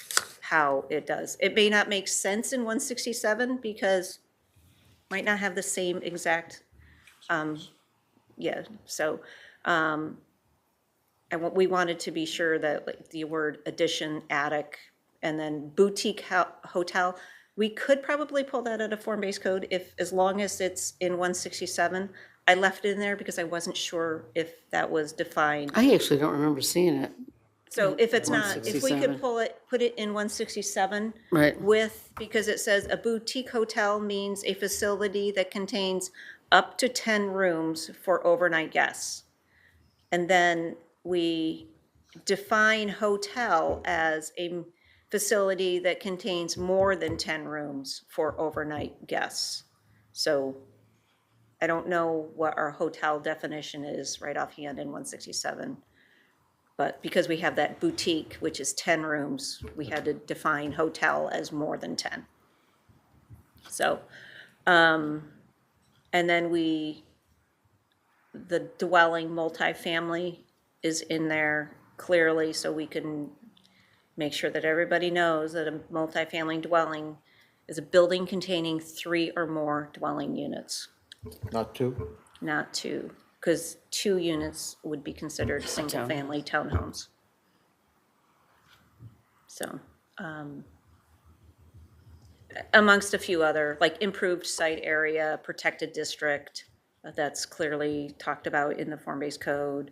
how it does. It may not make sense in 167 because might not have the same exact, so, we wanted to be sure that like the word addition, attic, and then boutique hotel, we could probably pull that out of form-based code as long as it's in 167. I left it in there because I wasn't sure if that was defined. I actually don't remember seeing it. So if it's not, if we 167. could put it in 167. Right. With, because it says a boutique hotel means a facility that contains up to 10 rooms for overnight guests. And then we define hotel as a facility that contains more than 10 rooms for overnight guests. So I don't know what our hotel definition is right offhand in 167. But because we have that boutique, which is 10 rooms, we had to define hotel as more than 10. So, and then the dwelling multifamily is in there clearly, so we can make sure that everybody knows that a multifamily dwelling is a building containing 3 or more dwelling units, Not two? not 2. Because 2 units would be considered single-family townhomes. So, amongst a few other, like improved site area, protected district, that's clearly talked about in the form-based code.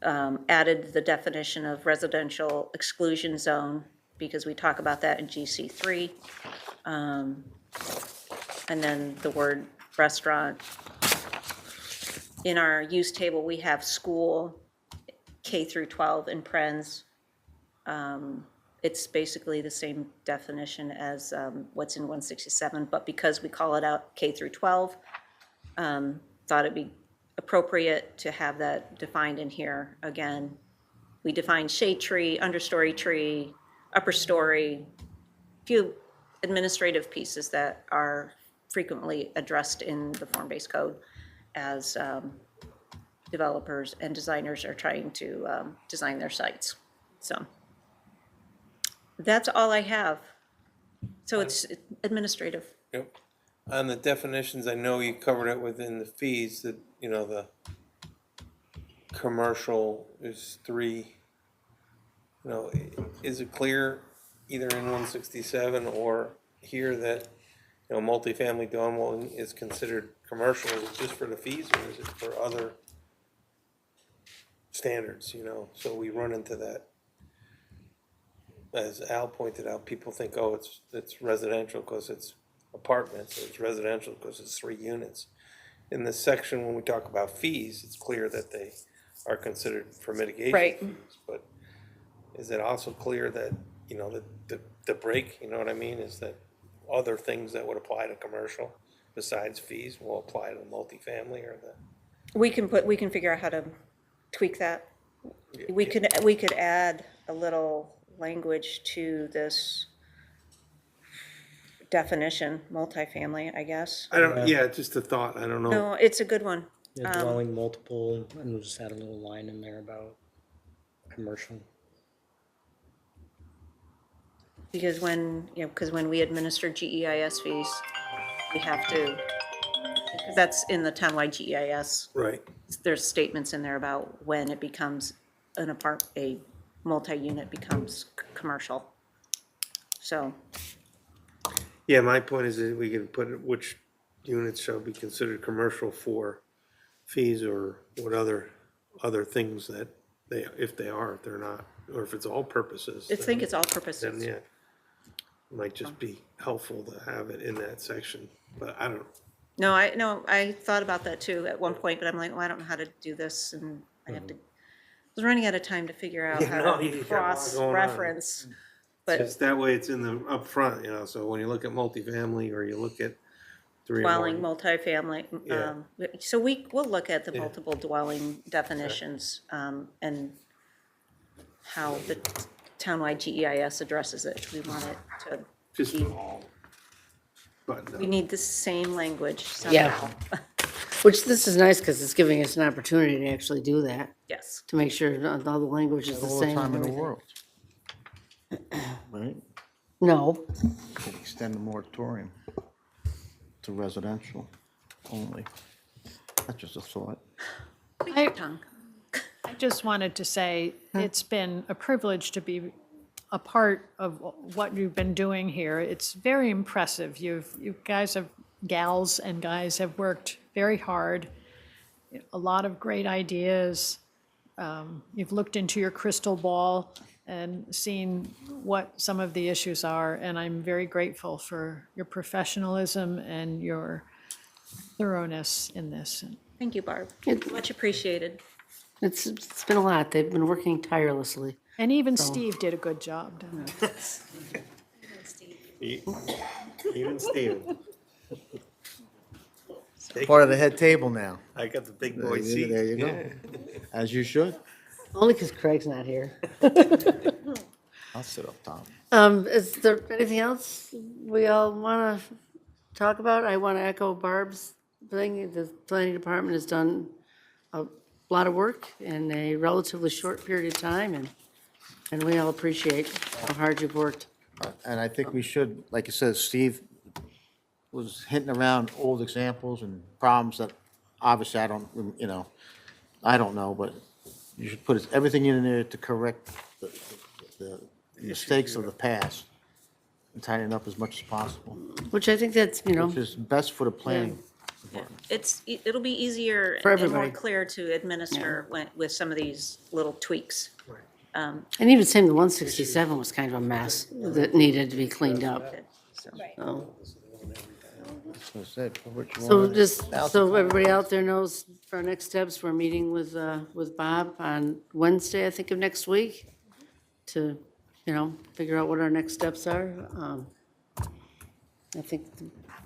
Added the definition of residential exclusion zone, because we talk about that in GC3. And then the word restaurant. In our use table, we have school, K through 12 in parens. It's basically the same definition as what's in 167, but because we call it out K through 12, thought it'd be appropriate to have that defined in here. Again, we define shade tree, understory tree, upper story, few administrative pieces that are frequently addressed in the form-based code as developers and designers are trying to design their sites. So that's all I have. So it's administrative. Yep. On the definitions, I know you covered it within the fees, that, you know, the commercial is 3. You know, is it clear either in 167 or here that, you know, multifamily dwelling is considered commercial? Is it just for the fees, or is it for other standards, you know? So we run into that. As Al pointed out, people think, oh, it's residential because it's apartments, or it's residential because it's 3 units. In this section, when we talk about fees, it's clear that they are considered for mitigation Right. fees. But is it also clear that, you know, the break, you know what I mean, is that other things that would apply to commercial besides fees will apply to the multifamily or the? We can figure out how to tweak that. We could add a little language to this definition, multifamily, I guess. I don't, yeah, just a thought, I don't know. No, it's a good one. Yeah, dwelling multiple, and we'll just add a little line in there about commercial. Because when we administer GEIS fees, we have to, because that's in the townwide GEIS. Right. There's statements in there about when it becomes a multi-unit becomes commercial. So, Yeah, my point is that we can put it, which units shall be considered commercial for fees, or what other things that they, if they are, if they're not, or if it's all purposes. I think then- it's all Then, purposes. yeah, it might just be helpful to have it in that section, but I don't know. I thought about that too at one point, but I'm like, well, I don't know how to do this, and I have to, I was running out of time to figure out Yeah, how no, to you got a lot going on. cross-reference. But Just that way it's in the upfront, you know, so when you look at multifamily or you look at 3 or dwelling, more. multifamily, Yeah. so we'll look at the Yeah. multiple dwelling definitions, and how the townwide GEIS addresses it. We want it to Just, be, but, we need the same language Yeah. somehow. Which this is nice because it's giving us an opportunity to actually do that, Yes, to make sure that all the language is the All the same. time and in the everything. world. Right? No, Extend the moratorium to residential only. That's just a thought. tongue. I just wanted to say, it's been a privilege to be a part of what you've been doing here. It's very impressive. You guys have, gals and guys have worked very hard. A lot of great ideas. You've looked into your crystal ball and seen what some of the issues are, and I'm very grateful for your professionalism and your thoroughness in this. Thank you, Barb. It- Much appreciated. It's been a lot. They've been working tirelessly. And even Steve did a good job doing it. Even Steven. Part of the head table now. I got the big boy seat. There you go. As you should. Only because Craig's not here. I'll sit up, Tom. Is there anything else we all want to talk about? I want to echo Barb's thing. The planning department has done a lot of work in a relatively short period of time, and we all appreciate how hard you've worked. And I think we should, like you said, Steve was hinting around old examples and problems that obviously I don't, I don't know, but you should put everything in there to correct the mistakes of the past and tighten it up as much as possible, Which I think that's, which is best for the planning department. It'll be easier For and more everybody. clear to administer with some of these little tweaks. and even saying the 167 was kind of a mess that needed to be cleaned up. So, So- So I said, put what you So want. just, so everybody out there knows, for our next steps, we're meeting with Bob on Wednesday, I think, of next week, to, figure out what our next steps are. I think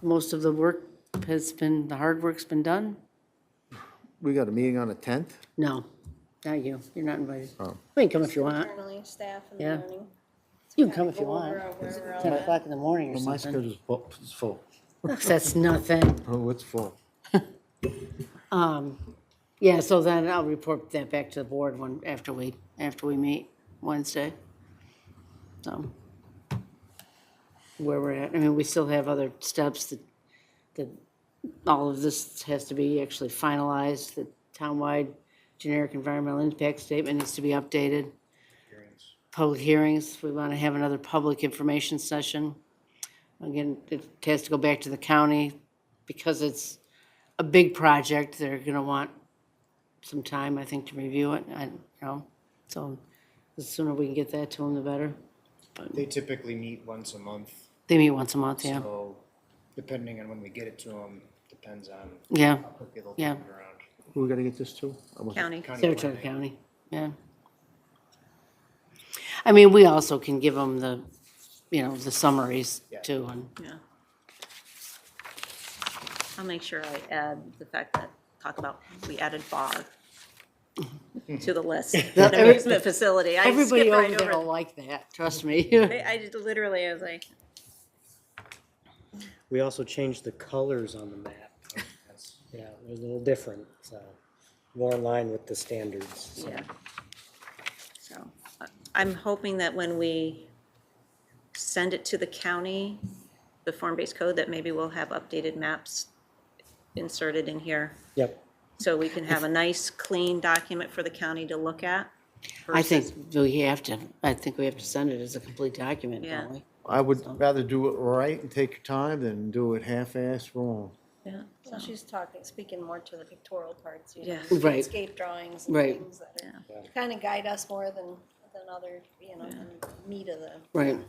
most of the work the hard work's been done. We got a meeting on the 10th? No, not you, you're not invited. Oh. You can come if you want, Internally, staff in the Yeah. morning. you can come if you Go want, over where we're all 10 at. o'clock in the morning or Well, my something. schedule's full. That's nothing. Oh, it's full. Yeah, so then I'll report that back to the board after we meet Wednesday. So, where we're at, I mean, we still have other steps that all of this has to be actually finalized, the townwide generic environmental impact statement needs to be updated. Public hearings, we want to have another public information session. Again, it has to go back to the county because it's a big project. They're gonna want some time, I think, to review it, so the sooner we can get that to them, the better. They typically meet once a month, They meet once a month, yeah, so depending on when we get it to them, depends on yeah, how quickly they'll Yeah. turn it around. Who we gotta get this to? I wasn't- county. Saratoga County, yeah. I mean, we also can give them the summaries Yeah. too, and, Yeah. I'll make sure I add the fact that, we added bar to the list. That- The amusement facility. I everybody skipped over right there will over. like that, trust me. I just literally, I was like, We also changed the colors on the map. Yeah, they're a little different, so more in line with the standards. So. yeah. So, I'm hoping that when we send it to the county, the form-based code, that maybe we'll have updated maps inserted in here. Yep. So we can have a nice, clean document for the county to look at. I think versus- we have to send it as a complete document, Yeah. don't we? I would rather do it right and take your time than do it half-assed wrong. Yeah, So she's speaking more to the pictorial parts, Yeah. Right. landscape drawings and Right. things that kind of guide us more than other, than meat of the. Right.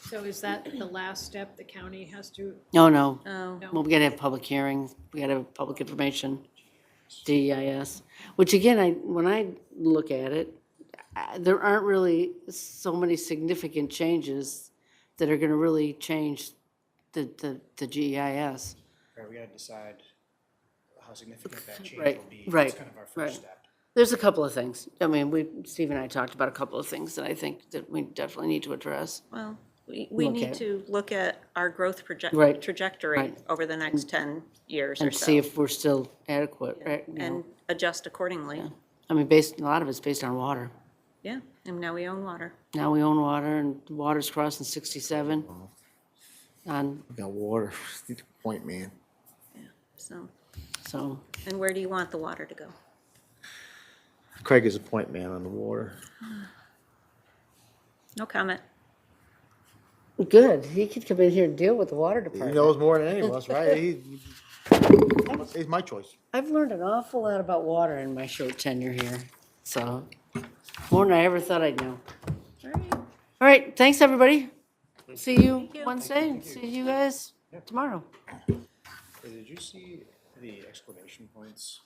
So is that the last step the county has to? No, oh, well, we gotta have public hearings, we gotta have public information, DEIS, which again, when I look at it, there aren't really so many significant changes that are gonna really change the GEIS. Right, we gotta decide how significant that change Right, will be. right, That's kind of our right. first step. There's a couple of things, I mean, Steve and I talked about a couple of things that I think that we definitely need to address. well, we Look need at- to look at our growth Right, trajectory right. over the next 10 years or And see so, if we're still adequate, right? and adjust accordingly. I mean, a lot of it's based on water. Yeah, and now we own water. Now we own water, and water's crossing 67. On, We got water, point man. So, so, and where do you want the water to go? Craig is a point man on the water. No comment. good, he could come in here and deal with the water He department. knows more than any of us, right? He's my choice. I've learned an awful lot about water in my short tenure here, so, More than I ever thought I'd know. All right, thanks, everybody. See you Wednesday, and see you guys tomorrow. Did you see the exclamation points